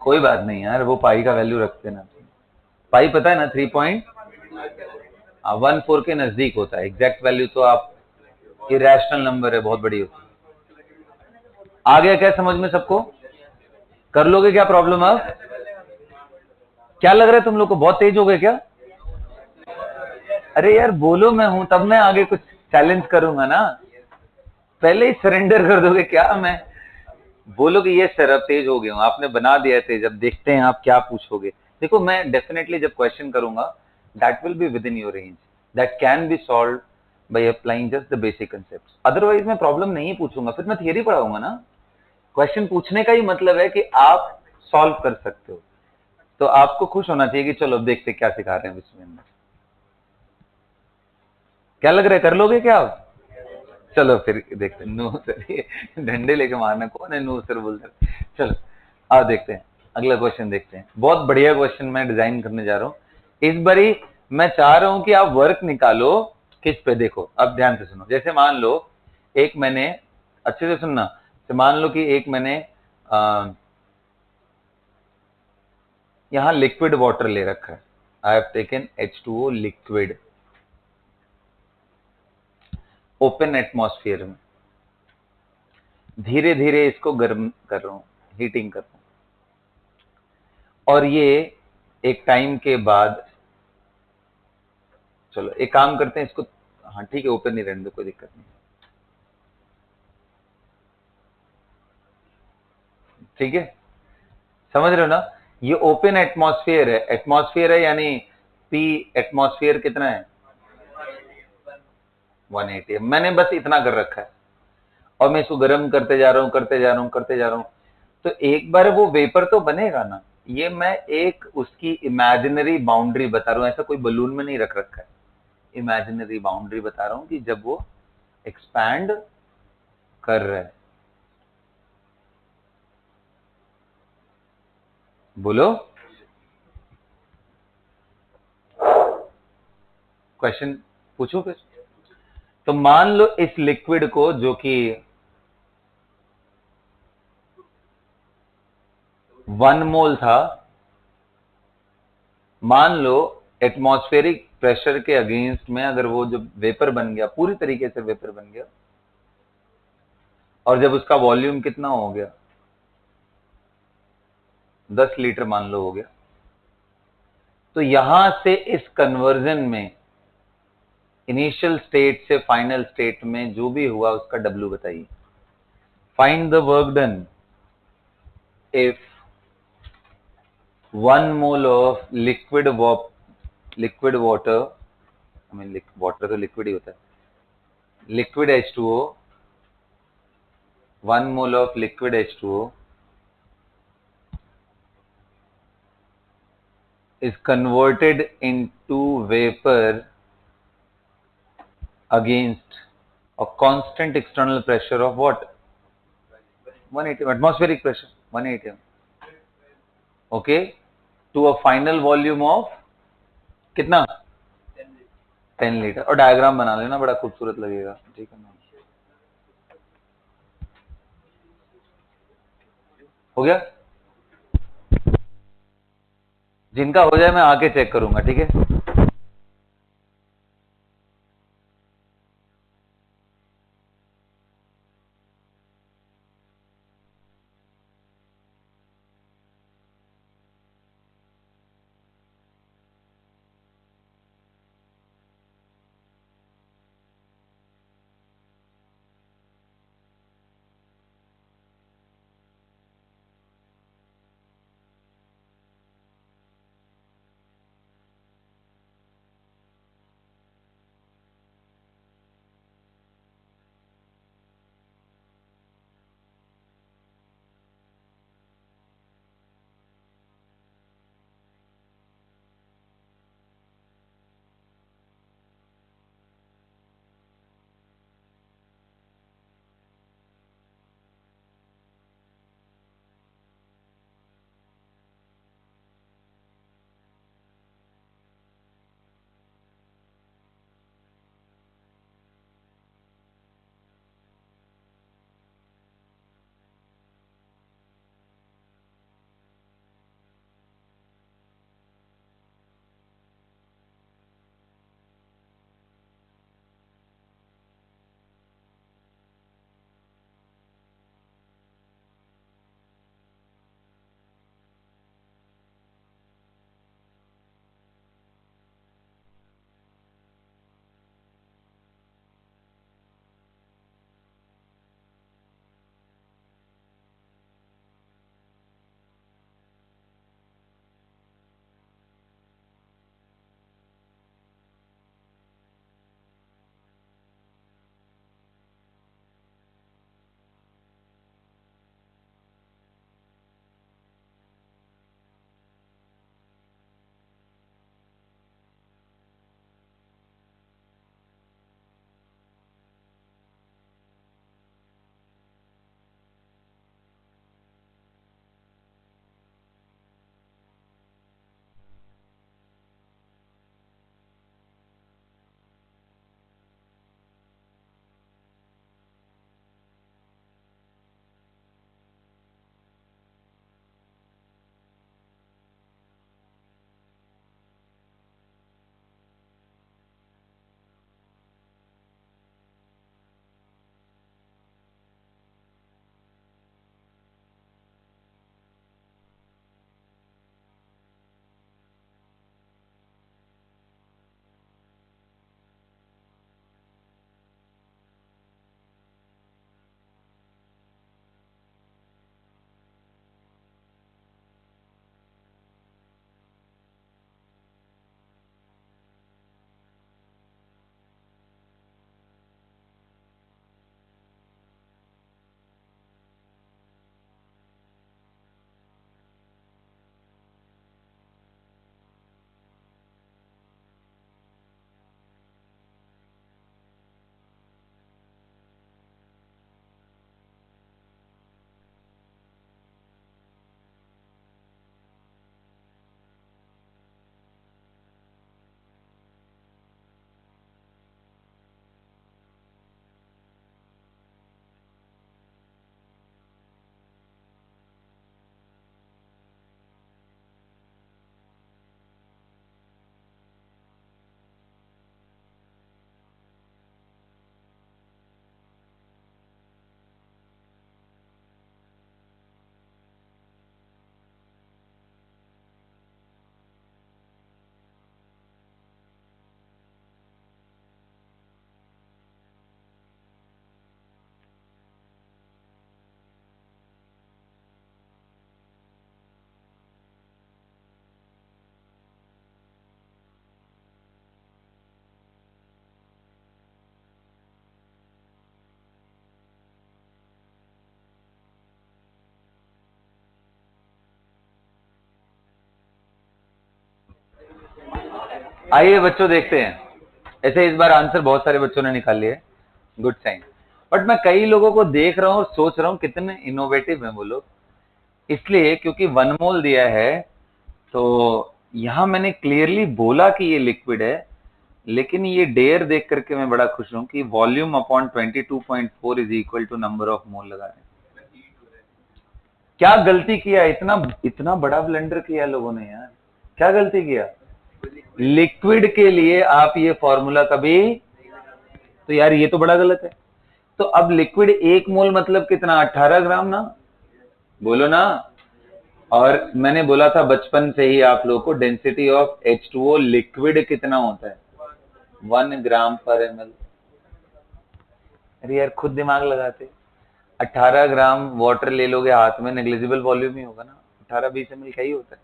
कोई बात नहीं यार, वो पाई का वैल्यू रखते ना। पाई पता है ना 3.14 के नजदीक होता है। एग्जैक्ट वैल्यू तो आप इरेशनल नंबर है, बहुत बड़ी होती है। आ गया क्या समझ में सबको? कर लोगे क्या प्रॉब्लम? अब क्या लग रहा है तुम लोग को, बहुत तेज हो गए क्या? अरे यार बोलो, मैं हूं तब मैं आगे कुछ चैलेंज करूंगा ना। पहले ही सरेंडर कर दोगे क्या? मैं बोलो कि ये सर अब तेज हो गया हूं, आपने बना दिया है तेज, अब देखते हैं आप क्या पूछोगे। देखो मैं डेफिनेटली जब क्वेश्चन करूंगा that will be with in your range, that can be solve by applying just the basic concepts. Otherwise मैं प्रॉब्लम नहीं पूछूंगा, फिर मैं थियरी पढ़ाऊंगा ना। क्वेश्चन पूछने का ही मतलब है कि आप सॉल्व कर सकते हो। तो आपको खुश होना चाहिए कि चलो अब देखते क्या सिखा रहे हैं विश्व में। क्या लग रहा है, कर लोगे क्या आप? चलो फिर देखते हैं। नो सर, ये डंडे लेके मारना कौन है नो सर बोलते? चलो आओ देखते हैं, अगला क्वेश्चन देखते हैं। बहुत बढ़िया क्वेश्चन मैं डिजाइन करने जा रहा हूं इस बारी। मैं चाह रहा हूं कि आप वर्क निकालो किस पे। देखो अब ध्यान से सुनो, जैसे मान लो एक मैंने, अच्छे से सुनना, तो मान लो कि एक मैंने यहां लिक्विड वाटर ले रखा है। I have taken H2O liquid open atmosphere में, धीरे धीरे इसको गर्म कर रहा हूं, हीटिंग कर रहा हूं, और ये एक टाइम के बाद, चलो एक काम करते हैं इसको, हाँ ठीक है ओपन नहीं रहने दो, कोई दिक्कत नहीं, ठीक है समझ रहे हो ना। ये ओपन एटमॉस्फेयर है यानी पी एटमॉस्फेयर कितना है 180। मैंने बस इतना कर रखा है और मैं इसको गर्म करते जा रहा हूं करते जा रहा हूं करते जा रहा हूं, तो एक बार वो वेपर तो बनेगा ना। ये मैं एक उसकी इमेजिनरी बाउंड्री बता रहा हूं, ऐसा कोई बलून में नहीं रख रखा है। इमेजिनरी बाउंड्री बता रहा हूं कि जब वो एक्सपैंड कर रहा है, बोलो क्वेश्चन पूछो फिर। तो मान लो इस लिक्विड को जो कि 1 मोल था, मान लो एटमॉस्फेरिक प्रेशर के अगेंस्ट में अगर वो जब वेपर बन गया, पूरी तरीके से वेपर बन गया, और जब उसका वॉल्यूम कितना हो गया 10 लीटर मान लो हो गया, तो यहां से इस कन्वर्जन में इनिशियल स्टेट से फाइनल स्टेट में जो भी हुआ उसका W बताइए। Find the work done if 1 mole of liquid water, I mean water तो लिक्विड ही होता है, liquid H2O, 1 mole of liquid H2O is converted into vapor against a constant external pressure of what? 180 atmospheric pressure, 180. Okay, to a final volume of कितना? 10 litre. और diagram बना लेना, बड़ा खूबसूरत लगेगा. ठीक है ना? हो गया? जिनका हो जाए मैं आके चेक करूंगा. ठीक है. आइए बच्चों देखते हैं। ऐसे इस बार आंसर बहुत सारे बच्चों ने निकाल लिए, गुड साइन। बट मैं कई लोगों को देख रहा हूँ और सोच रहा हूँ कितने इनोवेटिव हैं वो लोग। इसलिए क्योंकि 1 मोल दिया है, तो यहां मैंने क्लियरली बोला कि ये लिक्विड है, लेकिन ये डेयर देख करके मैं बड़ा खुश हूं कि volume upon 22.4 is equal to number of mole लगा रहे हैं। क्या गलती किया, इतना इतना बड़ा ब्लंडर किया लोगों ने यार, क्या गलती किया? लिक्विड के लिए आप ये फॉर्मूला कभी, तो यार ये तो बड़ा गलत है। तो अब लिक्विड 1 मोल मतलब कितना, 18 ग्राम ना, बोलो ना। और मैंने बोला था बचपन से ही आप लोगों को, डेंसिटी ऑफ H2O लिक्विड कितना होता है, 1 ग्राम पर ml। अरे यार खुद दिमाग लगाते, 18 ग्राम वाटर ले लोगे हाथ में, नेग्लिजिबल वॉल्यूम ही होगा ना, 18-20 ml क्या ही होता है।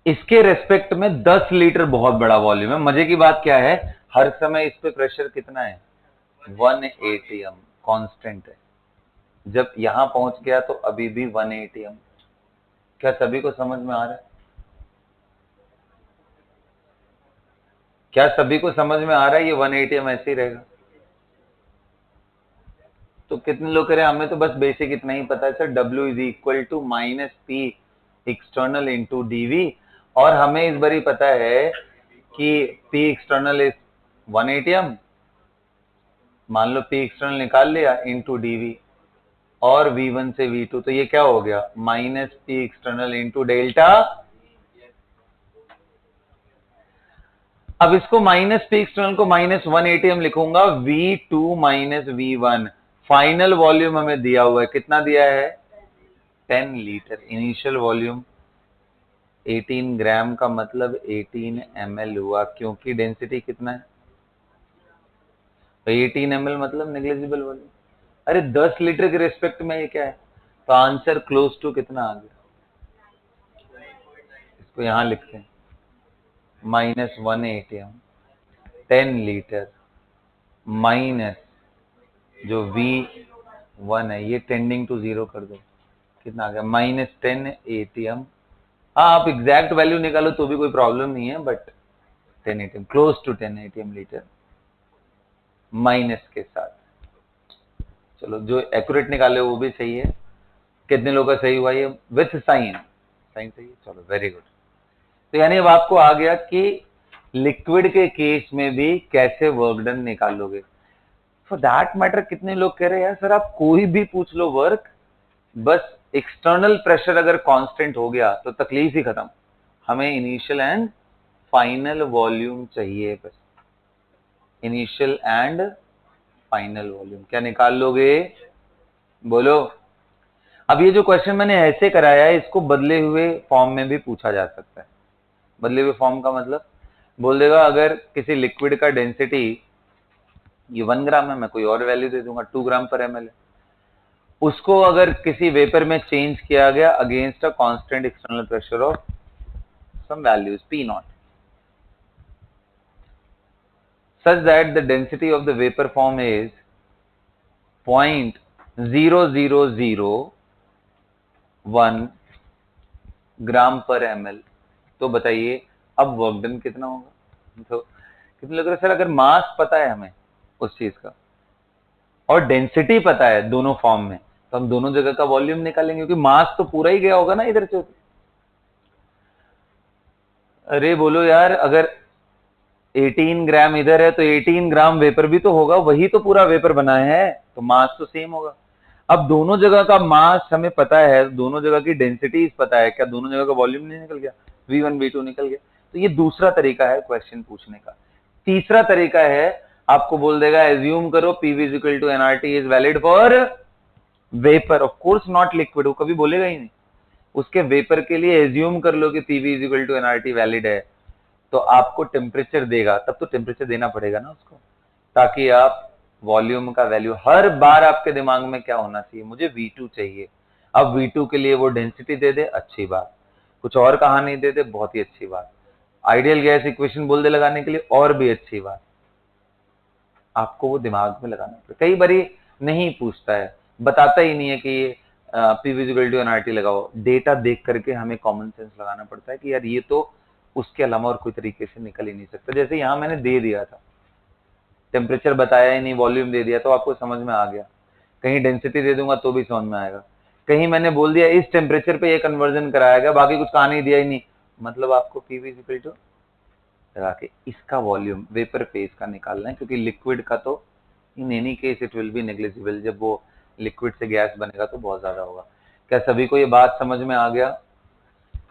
इसके रेस्पेक्ट में 10 लीटर बहुत बड़ा वॉल्यूम है। मजे की बात क्या है, हर समय इस पे प्रेशर कितना है, 1 atm कांस्टेंट है। जब यहां पहुंच गया तो अभी भी 1 atm। क्या सभी को समझ में आ रहा है? क्या सभी को समझ में आ रहा है ये 1 atm ऐसे ही रहेगा? तो कितने लोग कह रहे हैं हमें तो बस बेसिक इतना ही पता है sir, W is equal to minus P external into dV, और हमें इस बार ही पता है कि P एक्सटर्नल इज 1 atm, मान लो P एक्सटर्नल निकाल लिया इंटू डीवी, और V1 से V2, तो ये क्या हो गया, minus P external into delta. अब इसको माइनस P एक्सटर्नल को माइनस 1 atm लिखूंगा, V2 minus V1। Final volume हमें दिया हुआ है, कितना दिया है, 10 लीटर। इनिशियल वॉल्यूम 18 ग्राम का मतलब 18 ml हुआ, क्योंकि डेंसिटी कितना है, तो 18 ml मतलब नेग्लिजिबल वॉल्यूम। अरे 10 लीटर के रिस्पेक्ट में ये क्या है, तो आंसर क्लोज टू कितना आ गया, इसको यहां लिखते हैं, माइनस 1 atm 10 लीटर माइनस जो V1 है, ये टेंडिंग टू 0 कर दो, कितना आ गया, माइनस 10 atm। हाँ आप एग्जैक्ट वैल्यू निकालो तो भी कोई प्रॉब्लम नहीं है, but 10 atm, close to 10 atm litre minus के साथ। चलो जो एक्यूरेट निकाले वो भी सही है। कितने लोगों का सही हुआ ये, विथ साइन, साइन सही है, चलो वेरी गुड। तो यानी अब आपको आ गया कि लिक्विड के केस में भी कैसे वर्क डन निकालोगे। फॉर दैट मैटर कितने लोग कह रहे हैं यार सर आप कोई भी पूछ लो वर्क, बस एक्सटर्नल प्रेशर अगर कांस्टेंट हो गया तो तकलीफ ही खत्म, हमें इनिशियल एंड फाइनल वॉल्यूम चाहिए बस, इनिशियल एंड फाइनल वॉल्यूम। क्या निकाल लोगे, बोलो। अब ये जो क्वेश्चन मैंने ऐसे कराया है, इसको बदले हुए फॉर्म में भी पूछा जा सकता है। बदले हुए फॉर्म का मतलब, बोल देगा अगर किसी लिक्विड का डेंसिटी ये 1 ग्राम है, मैं कोई और वैल्यू दे दूंगा 2 ग्राम पर ml है, उसको अगर किसी वेपर में चेंज किया गया against a constant external pressure of some values P0, such that the density of the vapor form is 0.0001 ग्राम पर ml, तो बताइए अब वर्क डन कितना होगा। तो कितने लग रहा है सर, अगर मास पता है हमें उस चीज का और डेंसिटी पता है दोनों फॉर्म में, तो हम दोनों जगह का वॉल्यूम निकालेंगे, क्योंकि मास तो पूरा ही गया होगा ना इधर से। अरे बोलो यार, अगर 18 ग्राम इधर है तो 18 ग्राम वेपर भी तो होगा, वही तो पूरा वेपर बना है, तो मास तो सेम होगा। अब दोनों जगह का मास हमें पता है, दोनों जगह की डेंसिटी पता है, क्या दोनों जगह का वॉल्यूम नहीं निकल गया, V1 V2 निकल गया। तो ये दूसरा तरीका है क्वेश्चन पूछने का। तीसरा तरीका है, आपको बोल देगा एज्यूम करो PV equal to nRT is valid for vapour, of course not liquid, वो कभी बोलेगा ही नहीं। उसके वेपर के लिए एज्यूम कर लो कि PV equal to nRT valid है, तो आपको टेम्परेचर देगा, तब तो टेम्परेचर देना पड़ेगा ना उसको, ताकि आप वॉल्यूम का वैल्यू, हर बार आपके दिमाग में क्या होना चाहिए, मुझे V2 चाहिए। अब V2 के लिए वो डेंसिटी दे दे, अच्छी बात, कुछ और कहानी दे दे, बहुत ही अच्छी बात, आइडियल गैस इक्वेशन बोल दे लगाने के लिए, और भी अच्छी बात। आपको वो दिमाग में लगाना पड़ेगा, कई बारी नहीं पूछता है, बताता ही नहीं है कि PV इक्वल टू nRT लगाओ, डेटा देख करके हमें कॉमन सेंस लगाना पड़ता है कि यार ये तो उसके अलावा और कोई तरीके से निकल ही नहीं सकता। जैसे यहाँ मैंने दे दिया था, टेम्परेचर बताया ही नहीं, वॉल्यूम दे दिया तो आपको समझ में आ गया। कहीं डेंसिटी दे दूंगा तो भी समझ में आएगा। कहीं मैंने बोल दिया इस टेम्परेचर पे ये कन्वर्जन कराया गया, बाकी कुछ कहा नहीं, दिया ही नहीं, मतलब आपको पीवी इक्वल टू लगा के इसका वॉल्यूम वेपर फेज का निकालना है, क्योंकि लिक्विड का तो in any case it will be negligible, जब वो लिक्विड से गैस बनेगा तो बहुत ज्यादा होगा। क्या सभी को ये बात समझ में आ गया?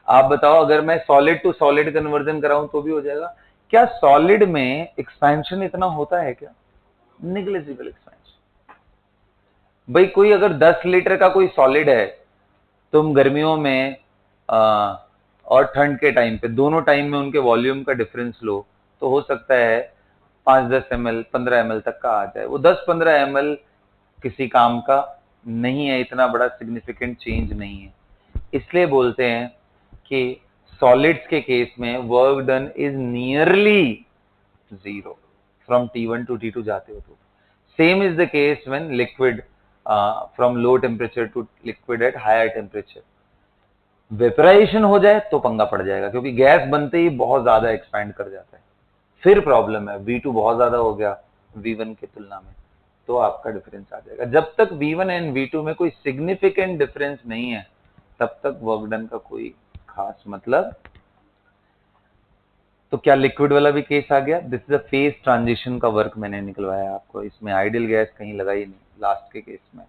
आप बताओ, अगर मैं सॉलिड टू सॉलिड कन्वर्जन कराऊं तो भी हो जाएगा? क्या सॉलिड में एक्सपेंशन इतना होता है क्या? Negligible expansion. भाई कोई अगर 10 लीटर का कोई सॉलिड है, तुम गर्मियों में और ठंड के टाइम पे, दोनों टाइम में उनके वॉल्यूम का डिफरेंस लो, तो हो सकता है 5-10 ml 15 ml तक का आ जाए। वो 10-15 ml किसी काम का नहीं है, इतना बड़ा सिग्निफिकेंट चेंज नहीं है। इसलिए बोलते हैं कि सॉलिड्स के केस में work done is nearly zero from T1 to T2 जाते हो तो। Same is the case when liquid from low temperature to liquid at higher temperature. Vaporisation हो जाए तो पंगा पड़ जाएगा, क्योंकि गैस बनते ही बहुत ज्यादा एक्सपैंड कर जाता है, फिर प्रॉब्लम है। V2 बहुत ज्यादा हो गया V1 की तुलना में, तो आपका डिफरेंस आ जाएगा। जब तक V1 एंड V2 में कोई सिग्निफिकेंट डिफरेंस नहीं है, तब तक वर्क डन का कोई खास मतलब। तो क्या लिक्विड वाला भी केस आ गया? This is a phase transition का वर्क मैंने निकलवाया आपको, इसमें आइडियल गैस कहीं लगा ही नहीं लास्ट के केस में।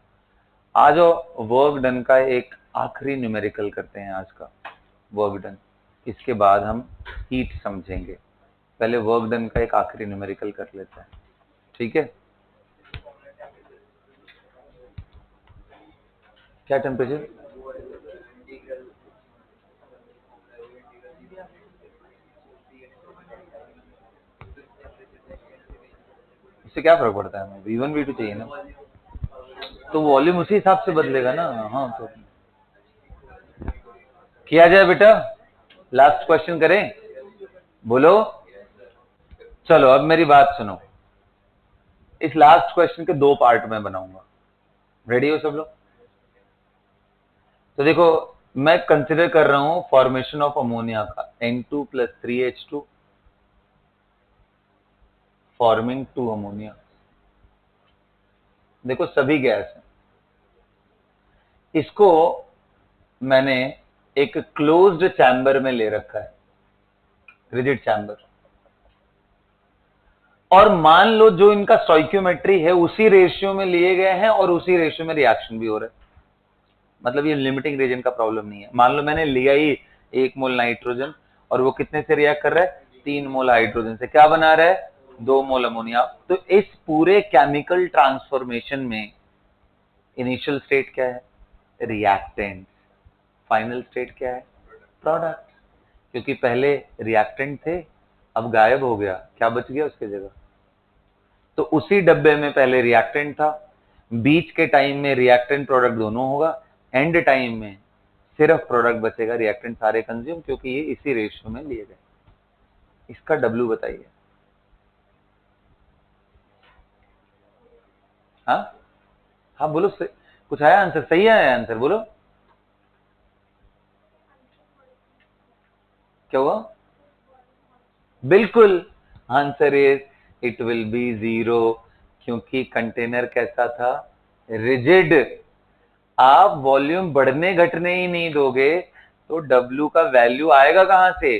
आज वर्क डन का एक आखिरी न्यूमेरिकल करते हैं आज का वर्क डन, इसके बाद हम हीट समझेंगे। पहले वर्क डन का एक आखिरी न्यूमेरिकल कर लेते हैं, ठीक है? क्या टेम्परेचर? इससे क्या फर्क पड़ता है? हमें V1 V2 चाहिए ना, तो वॉल्यूम उसी हिसाब से बदलेगा ना। हाँ, तो किया जाए बेटा, लास्ट क्वेश्चन करें? बोलो। चलो अब मेरी बात सुनो, इस लास्ट क्वेश्चन के दो पार्ट में बनाऊंगा। रेडी हो सब लोग? तो देखो, मैं कंसिडर कर रहा हूं फॉर्मेशन ऑफ अमोनिया का, N2 + 3H2 फॉर्मिंग 2 अमोनिया। देखो सभी गैस है, इसको मैंने एक क्लोज्ड चैम्बर में ले रखा है, रिजिड चैम्बर। और मान लो जो इनका स्टोइकियोमेट्री है उसी रेशियो में लिए गए हैं और उसी रेशियो में रिएक्शन भी हो रहा है। मतलब ये लिमिटिंग रीजन का प्रॉब्लम नहीं है। मान लो मैंने लिया ही 1 मोल नाइट्रोजन और वो कितने से रिएक्ट कर रहा है? 3 मोल हाइड्रोजन से। क्या बना रहा है? 2 मोल अमोनिया। तो इस पूरे केमिकल ट्रांसफॉर्मेशन में इनिशियल स्टेट क्या है? रिएक्टेंट। फाइनल स्टेट क्या है? प्रोडक्ट। क्योंकि पहले रिएक्टेंट थे, अब गायब हो गया, क्या बच गया उसके जगह? तो उसी डब्बे में पहले रिएक्टेंट था, बीच के टाइम में रिएक्टेंट प्रोडक्ट दोनों होगा, एंड टाइम में सिर्फ प्रोडक्ट बचेगा, रिएक्टेंट सारे कंज्यूम, क्योंकि ये इसी रेशियो में लिए गए। इसका W बताइए। हाँ हाँ बोलो, कुछ आया आंसर? सही आया आंसर? बोलो क्या हुआ? बिल्कुल, answer is it will be 0, क्योंकि कंटेनर कैसा था? रिजिड। आप वॉल्यूम बढ़ने घटने ही नहीं दोगे तो W का वैल्यू आएगा कहां से?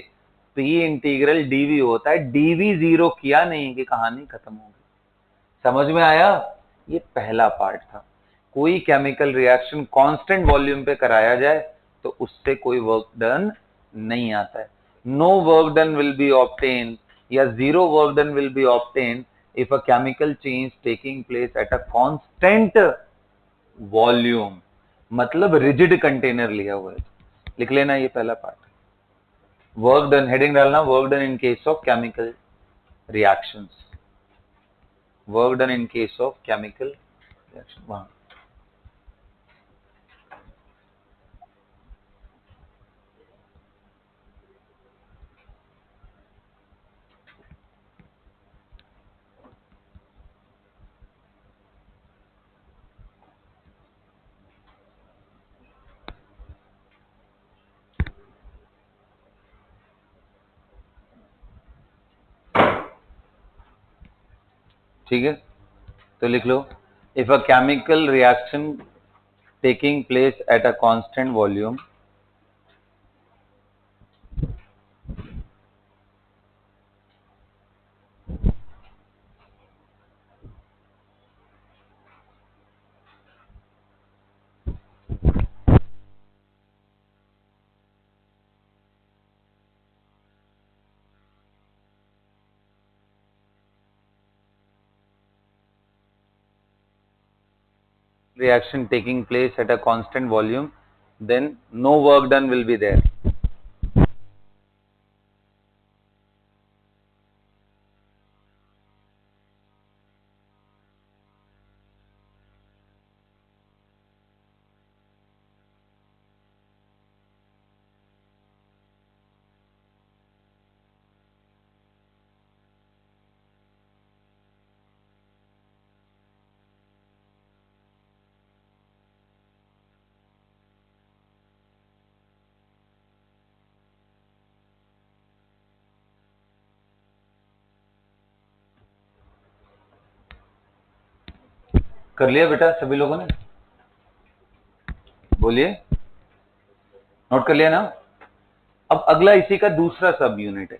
P इंटीग्रल dV होता है, dV 0 किया नहीं कि कहानी खत्म हो गई। समझ में आया? ये पहला पार्ट था। कोई केमिकल रिएक्शन कांस्टेंट वॉल्यूम पे कराया जाए तो उससे कोई वर्क डन नहीं आता है। No work done will be obtain या zero work done will be obtain if a chemical change taking place at a constant volume, मतलब रिजिड कंटेनर लिया हुआ है। लिख लेना ये पहला पार्ट। वर्क डन हेडिंग डालना, work done in case of chemical reactions, work done in case of chemical reaction वहां। ठीक है, तो लिख लो, if a chemical reaction taking place at a constant volume reaction taking place at a constant volume, then no work done will be there. कर लिया बेटा सभी लोगों ने? बोलिए, नोट कर लिया ना? अब अगला इसी का दूसरा सब यूनिट है।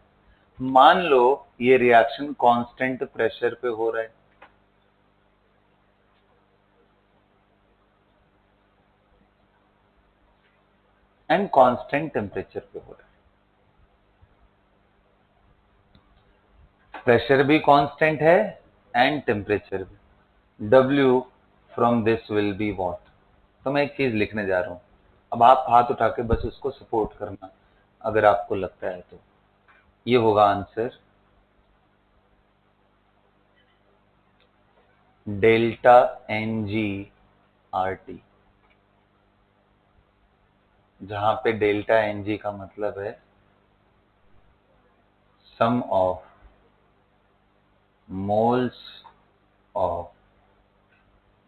मान लो ये रिएक्शन कांस्टेंट प्रेशर पे हो रहा है, एंड कांस्टेंट टेम्परेचर पे हो रहा है। प्रेशर भी कांस्टेंट है एंड टेम्परेचर भी। W from this will be what? तो मैं एक चीज लिखने जा रहा हूं, अब आप हाथ उठा के बस उसको सपोर्ट करना अगर आपको लगता है तो। ये होगा आंसर, डेल्टा NG/RT, जहां पे डेल्टा NG का मतलब है sum of moles of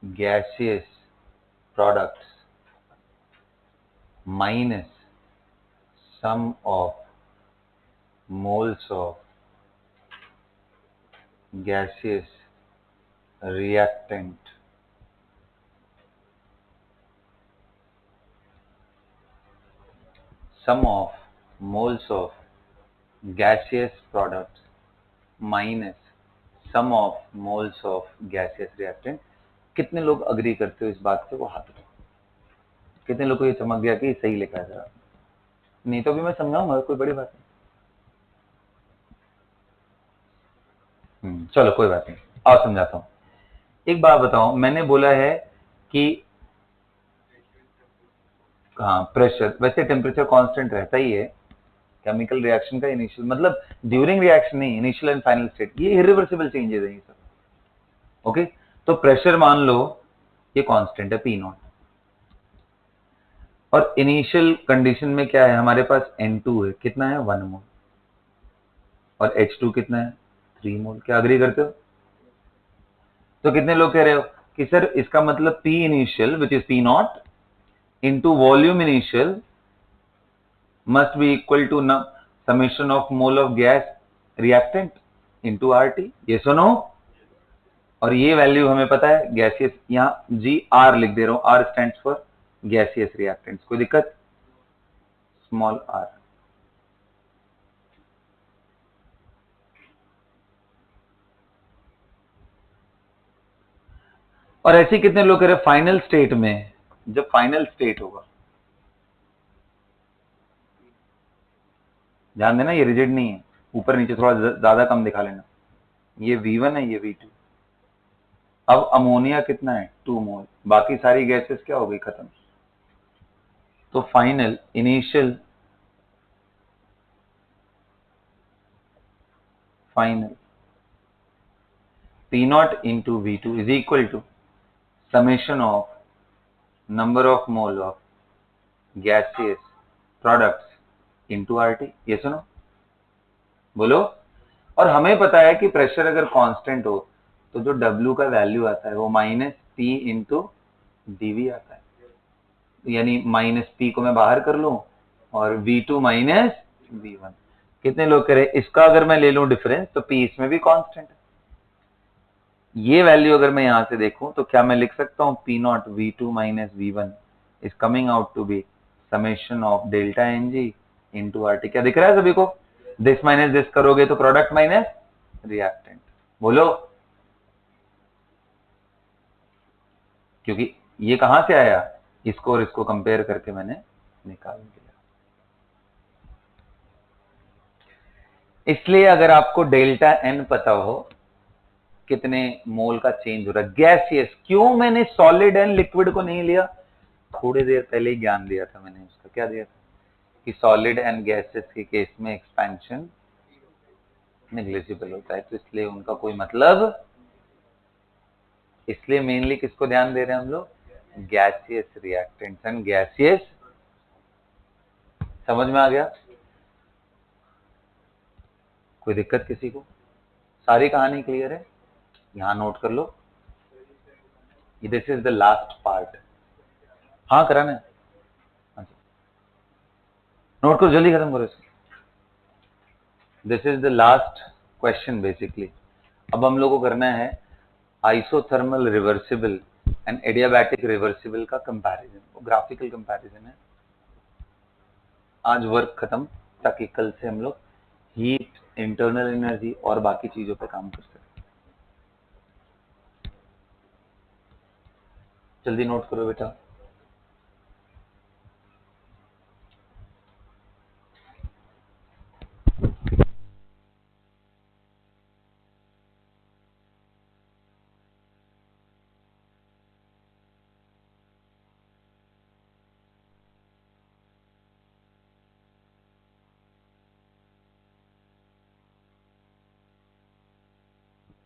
gaseous products minus sum of moles of gaseous reactant sum of moles of gaseous products minus sum of moles of gaseous reactant। कितने लोग agree करते हो इस बात से, वो हाथ उठाओ। कितने लोग को ये चमक गया कि सही लिखा है? जरा नहीं तो भी मैं समझाऊंगा, कोई बड़ी बात नहीं। चलो कोई बात नहीं, और समझाता हूं। एक बात बताओ, मैंने बोला है कि हाँ प्रेशर, वैसे टेम्परेचर कांस्टेंट रहता ही है केमिकल रिएक्शन का इनिशियल, मतलब ड्यूरिंग रिएक्शन नहीं, इनिशियल एंड फाइनल स्टेट, ये इरिवर्सिबल चेंजेस है ये सब। ओके, तो प्रेशर मान लो ये कांस्टेंट है P0, और इनिशियल कंडीशन में क्या है हमारे पास, N2 है, कितना है 1 मोल, और H2 कितना है 3 मोल। क्या अग्री करते हो? तो कितने लोग कह रहे हो कि सर इसका मतलब P initial which is P0 into volume initial must be equal to summation of mole of gas reactant into RT, yes or no? और ये वैल्यू हमें पता है गैसियस, यहाँ GR लिख दे रहा हूं, R stands for gaseous reactants, कोई दिक्कत? Small r। और ऐसे कितने लोग कह रहे फाइनल स्टेट में, जब फाइनल स्टेट होगा, ध्यान देना ये रिजिड नहीं है, ऊपर नीचे थोड़ा ज्यादा कम दिखा लेना, ये V1 है ये V2। अब अमोनिया कितना है 2 मोल, बाकी सारी गैसेस क्या हो गई खत्म। तो final initial final P0 into V2 is equal to summation of number of mole of gaseous products into RT, yes or no? बोलो। और हमें पता है कि प्रेशर अगर कांस्टेंट हो तो जो W का वैल्यू आता है वो माइनस P इंटू dV आता है, यानी माइनस P को मैं बाहर कर लूं और V2 माइनस V1। कितने लोग कह रहे इसका अगर मैं ले लूं डिफरेंस तो P इसमें भी कांस्टेंट है, ये वैल्यू अगर मैं यहां से देखूं तो क्या मैं लिख सकता हूं P naught V2 minus V1 is coming out to be summation of delta NG into RT। क्या दिख रहा है सभी को? दिस माइनस दिस करोगे तो प्रोडक्ट माइनस रिएक्टेंट। बोलो, क्योंकि ये कहां से आया, इसको और इसको कंपेयर करके मैंने निकाल दिया। इसलिए अगर आपको डेल्टा N पता हो कितने मोल का चेंज हो रहा है गैसियस, क्यों मैंने सॉलिड एंड लिक्विड को नहीं लिया? थोड़ी देर पहले ही ज्ञान दिया था मैंने उसका। क्या दिया था? कि सॉलिड एंड गैसेस के केस में एक्सपेंशन नेग्लिजिबल होता है, तो इसलिए उनका कोई मतलब। इसलिए मेनली किसको ध्यान दे रहे हैं हम लोग? Gaseous reactants and gaseous. समझ में आ गया? कोई दिक्कत किसी को? सारी कहानी क्लियर है? यहां नोट कर लो, this is the last part. हाँ कराना है, नोट करो, जल्दी खत्म करो इसको। This is the last question basically. अब हम लोग को करना है isothermal reversible and adiabatic reversible का कंपैरिजन। वो ग्राफिकल कंपैरिजन है। आज वर्क खत्म, ताकि कल से हम लोग हीट, इंटरनल एनर्जी और बाकी चीजों पे काम कर सकते। जल्दी नोट करो बेटा।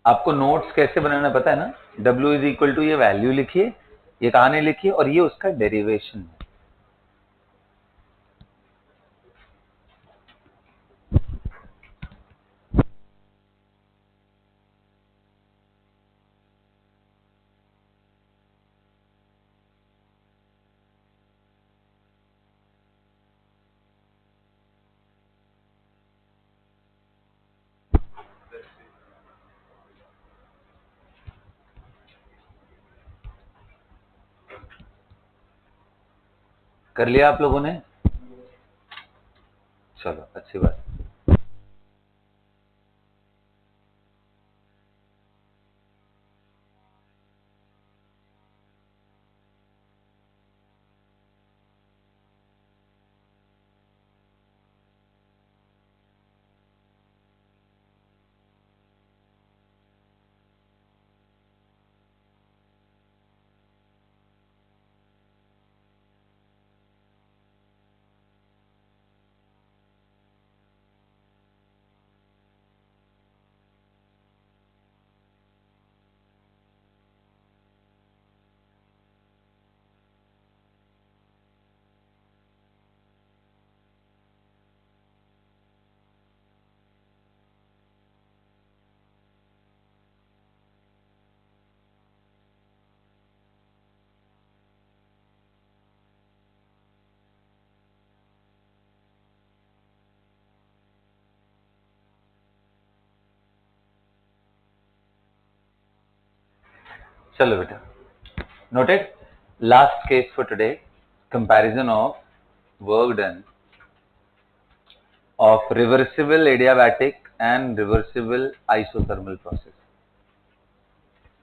आपको नोट्स कैसे बनाना पता है ना? W इज इक्वल टू ये वैल्यू लिखिए, ये कहानी लिखिए, और ये उसका डेरिवेशन है। कर लिया आप लोगों ने? चलो अच्छी बात। चलो बेटा, noted. Last case for today, comparison of work done of reversible adiabatic and reversible isothermal process.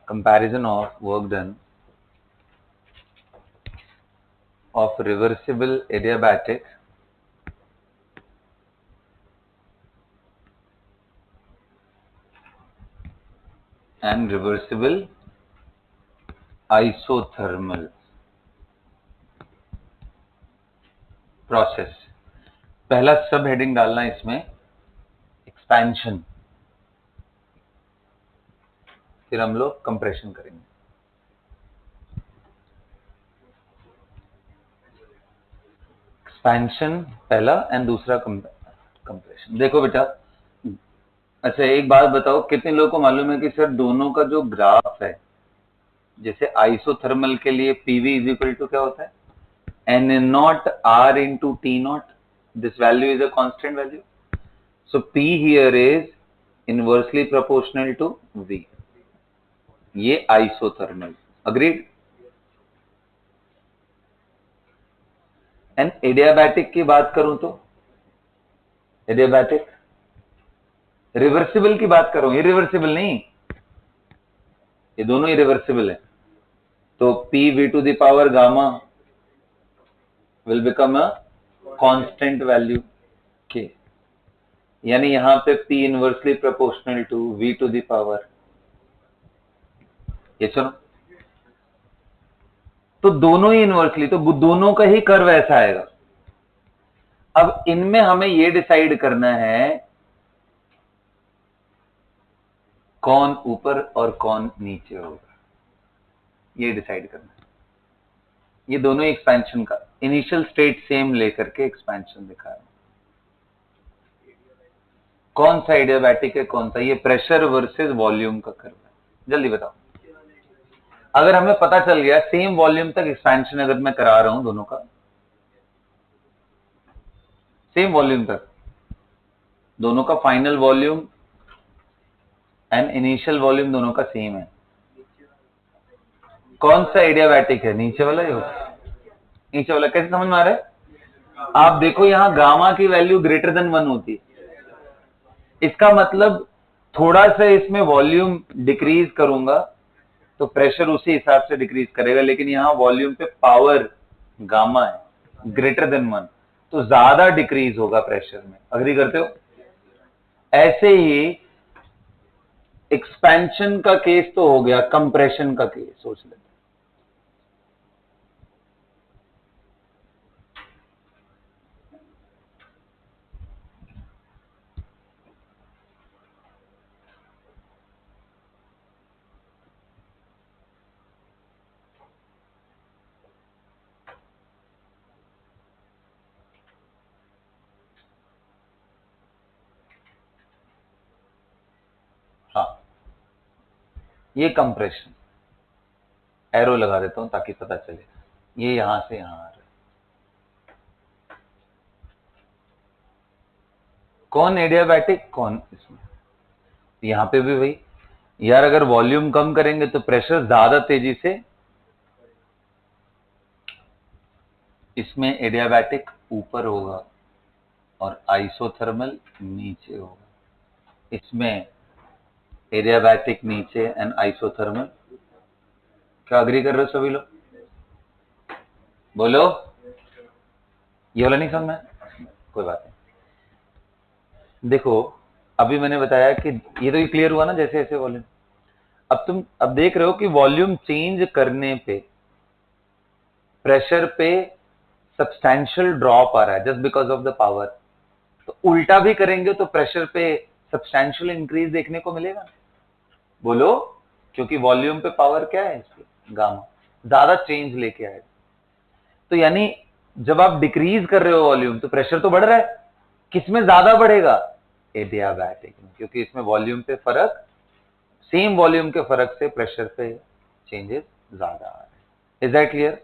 Comparison of work done of reversible adiabatic and reversible isothermal process. पहला सब हेडिंग डालना इसमें एक्सपेंशन, फिर हम लोग कंप्रेशन करेंगे। एक्सपेंशन पहला and दूसरा कंप्रेशन। देखो बेटा, अच्छा एक बात बताओ, कितने लोगों को मालूम है कि सर दोनों का जो ग्राफ है, जैसे आइसोथर्मल के लिए PV इज इक्वल टू क्या होता है? N naught R into T naught. This value is a constant value. So P here is inversely proportional to V. ये आइसोथर्मल, अग्रीड। एंड एडियाबैटिक की बात करूं तो एडियाबैटिक रिवर्सिबल की बात करूं, इरिवर्सिबल नहीं, ये दोनों इरिवर्सिबल है। तो P V to the power gamma will become a constant value के, यानी यहां पे P inversely proportional to V to the power, ये सुनो, तो दोनों ही इनवर्सली, तो दोनों का ही कर्व ऐसा आएगा। अब इनमें हमें ये डिसाइड करना है कौन ऊपर और कौन नीचे होगा, ये डिसाइड करना है। ये दोनों एक्सपेंशन का इनिशियल स्टेट सेम लेकर के एक्सपेंशन दिखा है। कौन सा एडियाबैटिक है कौन सा, ये प्रेशर वर्सेस वॉल्यूम का कर्व है। जल्दी बताओ, अगर हमें पता चल गया सेम वॉल्यूम तक एक्सपेंशन अगर मैं करा रहा हूं दोनों का, सेम वॉल्यूम तक, दोनों का final volume and initial volume दोनों का सेम है, कौन सा एडियाबैटिक है, नीचे वाला ही होगा। नीचे वाला कैसे समझ में आ रहा है? आप देखो यहां गामा की वैल्यू ग्रेटर देन 1 होती है, इसका मतलब थोड़ा सा इसमें वॉल्यूम डिक्रीज करूंगा तो प्रेशर उसी हिसाब से डिक्रीज करेगा, लेकिन यहां वॉल्यूम पे पावर गामा है ग्रेटर देन 1, तो ज्यादा डिक्रीज होगा प्रेशर में। अग्री करते हो? ऐसे ही एक्सपेंशन का केस तो हो गया, कंप्रेशन का केस सोच लेते। हाँ, ये कंप्रेशन, एरो लगा देता हूं ताकि पता चले, ये यहां से यहां आ रहा है। कौन एडियाबैटिक कौन इसमें, यहां पे भी वही यार, अगर वॉल्यूम कम करेंगे तो प्रेशर ज्यादा तेजी से, इसमें एडियाबैटिक ऊपर होगा और आइसोथर्मल नीचे होगा, इसमें एडियाबैटिक नीचे एंड आइसोथर्मल। क्या अग्री कर रहे हो सभी लोग? बोलो, ये वाला नहीं समझ में? कोई बात नहीं। देखो अभी मैंने बताया कि ये तो क्लियर हुआ ना, जैसे जैसे वॉल्यूम, अब तुम अब देख रहे हो कि वॉल्यूम चेंज करने पे प्रेशर पे सब्सटैंशियल ड्रॉप आ रहा है just because of the power, तो उल्टा भी करेंगे तो प्रेशर पे सब्सटैंशियल इंक्रीज देखने को मिलेगा। बोलो, क्योंकि वॉल्यूम पे पावर क्या है इसकी, गामा, ज्यादा चेंज लेके आएगा। तो यानी जब आप डिक्रीज कर रहे हो वॉल्यूम तो प्रेशर तो बढ़ रहा है, किसमें ज्यादा बढ़ेगा, एडियाबैटिक में, क्योंकि इसमें वॉल्यूम पे फर्क, सेम वॉल्यूम के फर्क से प्रेशर पे चेंजेस ज्यादा आ रहे हैं। Is that clear?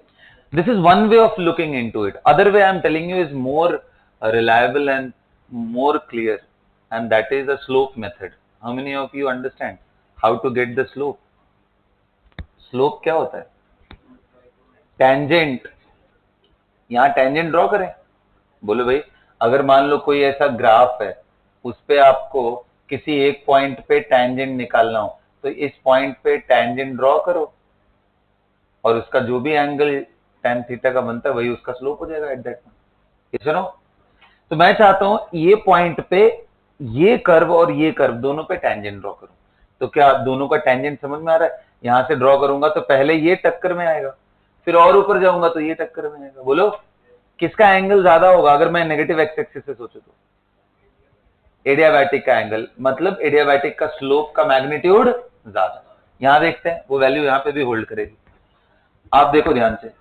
This is one way of looking into it. Other way I'm telling you is more reliable and more clear, and that is the slope method. How many of you understand how to get the slope? Slope क्या होता है? Tangent. यहाँ tangent draw करें। बोलो भाई, अगर मान लो कोई ऐसा ग्राफ है उस पे आपको किसी एक पॉइंट पे tangent निकालना हो, तो इस पॉइंट पे tangent ड्रॉ करो और उसका जो भी एंगल tan थीटा का बनता है वही उसका स्लोप हो जाएगा एट दैट पॉइंट। सुनो, तो मैं चाहता हूं ये पॉइंट पे ये कर्व और ये कर्व दोनों पे टेंजेंट ड्रॉ करूं, तो क्या दोनों का टेंजेंट समझ में आ रहा है? यहां से ड्रॉ करूंगा तो पहले ये टक्कर में आएगा, फिर और ऊपर जाऊंगा तो ये टक्कर में आएगा। बोलो किसका एंगल ज्यादा होगा अगर मैं नेगेटिव एक्स एक्सिस से सोचूं तो? एडियाबैटिक का एंगल, मतलब एडियाबैटिक का स्लोप का मैग्नीट्यूड ज्यादा। यहां देखते हैं वो वैल्यू यहां पे भी होल्ड करेगी। आप देखो ध्यान से,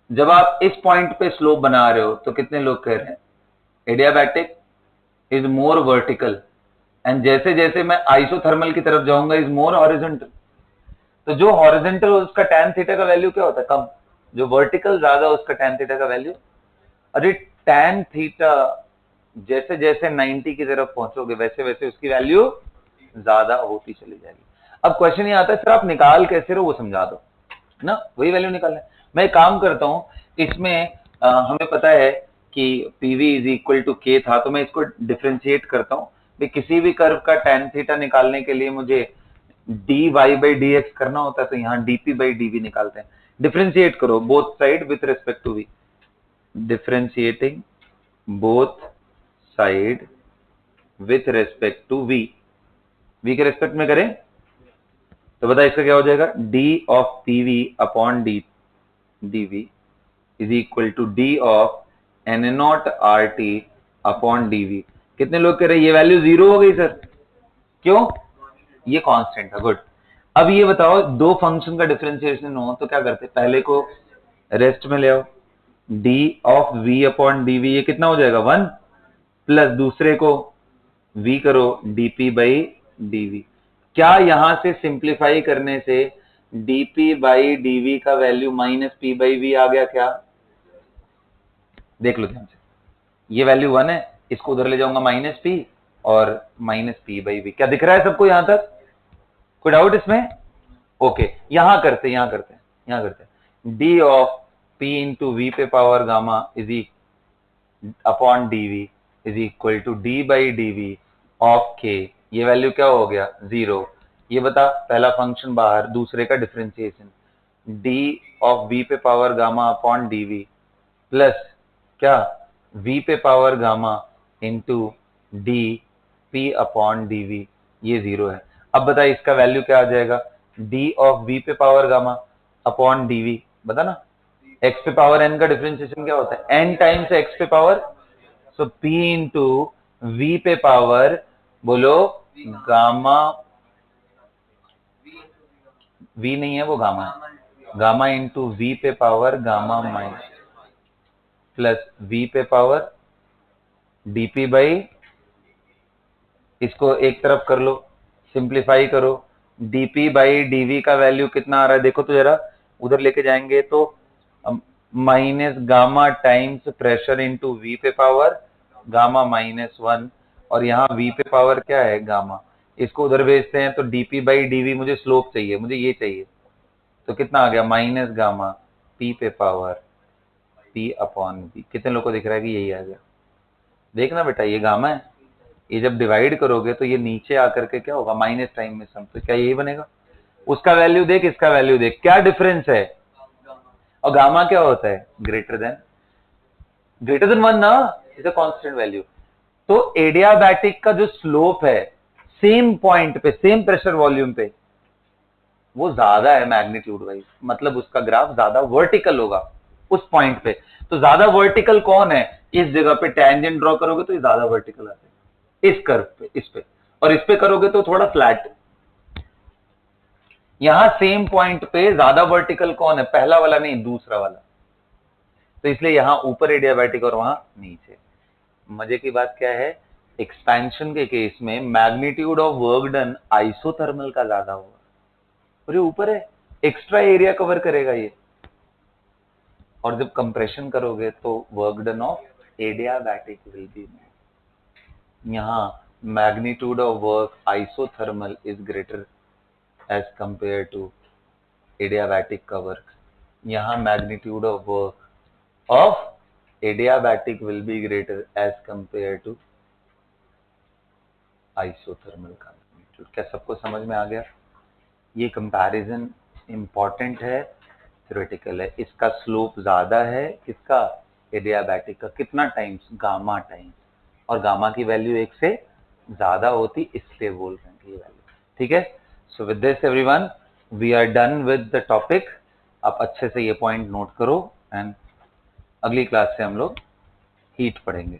जब आप इस पॉइंट पे स्लोप बना रहे हो तो कितने लोग कह रहे हैं adiabatic is more vertical, and जैसे जैसे मैं आइसोथर्मल की तरफ जाऊंगा इज मोर हॉरिजॉन्टल। तो जो हॉरिजॉन्टल उसका tan थीटा का वैल्यू क्या होता है, कम, जो वर्टिकल ज्यादा उसका tan थीटा का वैल्यू। अरे tan थीटा जैसे जैसे 90 की तरफ पहुंचोगे वैसे वैसे उसकी वैल्यू ज्यादा होती चली जाएगी। अब क्वेश्चन ये आता है सर आप निकाल कैसे रहो, वो समझा दो ना, वही वैल्यू निकालना है। मैं एक काम करता हूं, इसमें हमें पता है कि पीवी इज इक्वल टू के था, तो मैं इसको डिफ्रेंशिएट करता हूं। किसी भी कर्व का tan थीटा निकालने के लिए मुझे D Y by D X करना होता है, तो यहाँ डीपी बाई डीवी निकालते हैं। डिफ्रेंशिएट करो both side with respect to V, differentiating both side with respect to V, V के रिस्पेक्ट में करें तो बता इसका क्या हो जाएगा, D of PV upon D dV is equal to D of N naught R T upon dV. कितने लोग कह रहे हैं ये वैल्यू 0 हो गई सर, क्यों, ये कांस्टेंट था। गुड। अब ये बताओ दो फंक्शन का डिफरेंशिएशन हो तो क्या करते, पहले को रेस्ट में ले आओ, D of V upon dV, ये कितना हो जाएगा 1, प्लस दूसरे को v करो dp बाई dv। क्या यहां से सिंप्लीफाई करने से dp बाई dv का value minus p by v आ गया क्या, देख लो ध्यान से, ये वैल्यू 1 है, इसको उधर ले जाऊंगा माइनस p और माइनस p बाई v। क्या दिख रहा है सबको यहां तक, कोई डाउट इसमें? ओके, यहां करते D of p into V पे power gamma is upon dv is equal to D by DV of K, ये वैल्यू क्या हो गया 0। ये बता पहला फंक्शन बाहर, दूसरे का डिफरेंशिएशन डी ऑफ वी पे power gamma upon dV plus क्या v पे power gamma into D P upon dV, ये 0 है। अब बता इसका वैल्यू क्या आ जाएगा, डी ऑफ v पे पावर गामा अपॉन डीवी, बता ना, x पे पावर n का डिफरेंशिएशन क्या होता है, n टाइम्स x पे पावर, सो p इंटू v पे पावर, बोलो गामा, v नहीं है वो गामा है, गामा इंटू v पे power gamma minus plus v पे पावर dp बाई, इसको एक तरफ कर लो, सिंप्लीफाई करो, dp बाई dv का वैल्यू कितना आ रहा है देखो तो जरा, उधर लेके जाएंगे तो minus gamma times pressure into V पे पावर गामा माइनस 1, और यहाँ v पे पावर क्या है गामा, इसको उधर भेजते हैं तो dp बाई dv, मुझे स्लोप चाहिए, मुझे ये चाहिए, तो कितना आ गया माइनस गामा p पे पावर p अपॉन v। कितने लोगों को दिख रहा है कि यही आ गया, देखना बेटा ये गामा है, ये जब डिवाइड करोगे तो ये नीचे आकर के क्या होगा माइनस टाइम में सम, तो क्या यही बनेगा, उसका वैल्यू देख इसका वैल्यू देख, क्या डिफरेंस है, और गामा क्या होता है ग्रेटर देन 1 ना, इज अ कांस्टेंट वैल्यू। तो एडियाबैटिक का जो स्लोप है सेम पॉइंट पे, सेम प्रेशर वॉल्यूम पे, वो ज्यादा है मैग्नीट्यूड वाइज, मतलब उसका ग्राफ ज्यादा वर्टिकल होगा उस पॉइंट पे। तो ज्यादा वर्टिकल कौन है, इस जगह पे टेंजेंट ड्रॉ करोगे तो ये ज्यादा वर्टिकल आता है इस कर्व पे, इस पे, और इस पे करोगे तो थोड़ा फ्लैट। यहां सेम पॉइंट पे ज्यादा वर्टिकल कौन है, पहला वाला नहीं दूसरा वाला, तो इसलिए यहां ऊपर एडियाबैटिक और वहां नीचे। मजे की बात क्या है, एक्सपेंशन के केस में magnitude of work done isothermal का ज्यादा होगा, और ये ऊपर है, एक्स्ट्रा एरिया कवर करेगा ये, और जब कंप्रेशन करोगे तो work done of adiabatic will be, यहाँ magnitude of work isothermal is greater as compare to adiabatic का वर्क, यहाँ magnitude of work of adiabatic will be greater as compare to isothermal का मैग्नीट्यूड। क्या सबको समझ में आ गया? ये कंपैरिजन इंपॉर्टेंट है, थ्योरेटिकल है, इसका स्लोप ज्यादा है, किसका, एडियाबैटिक का, कितना टाइम्स, गामा टाइम्स, और गामा की वैल्यू 1 से ज्यादा होती, इसलिए बोल रहे हैं ये वैल्यू, ठीक है। So with this everyone we are done with the topic. आप अच्छे से ये पॉइंट नोट करो, एंड अगली क्लास से हम लोग हीट पढ़ेंगे।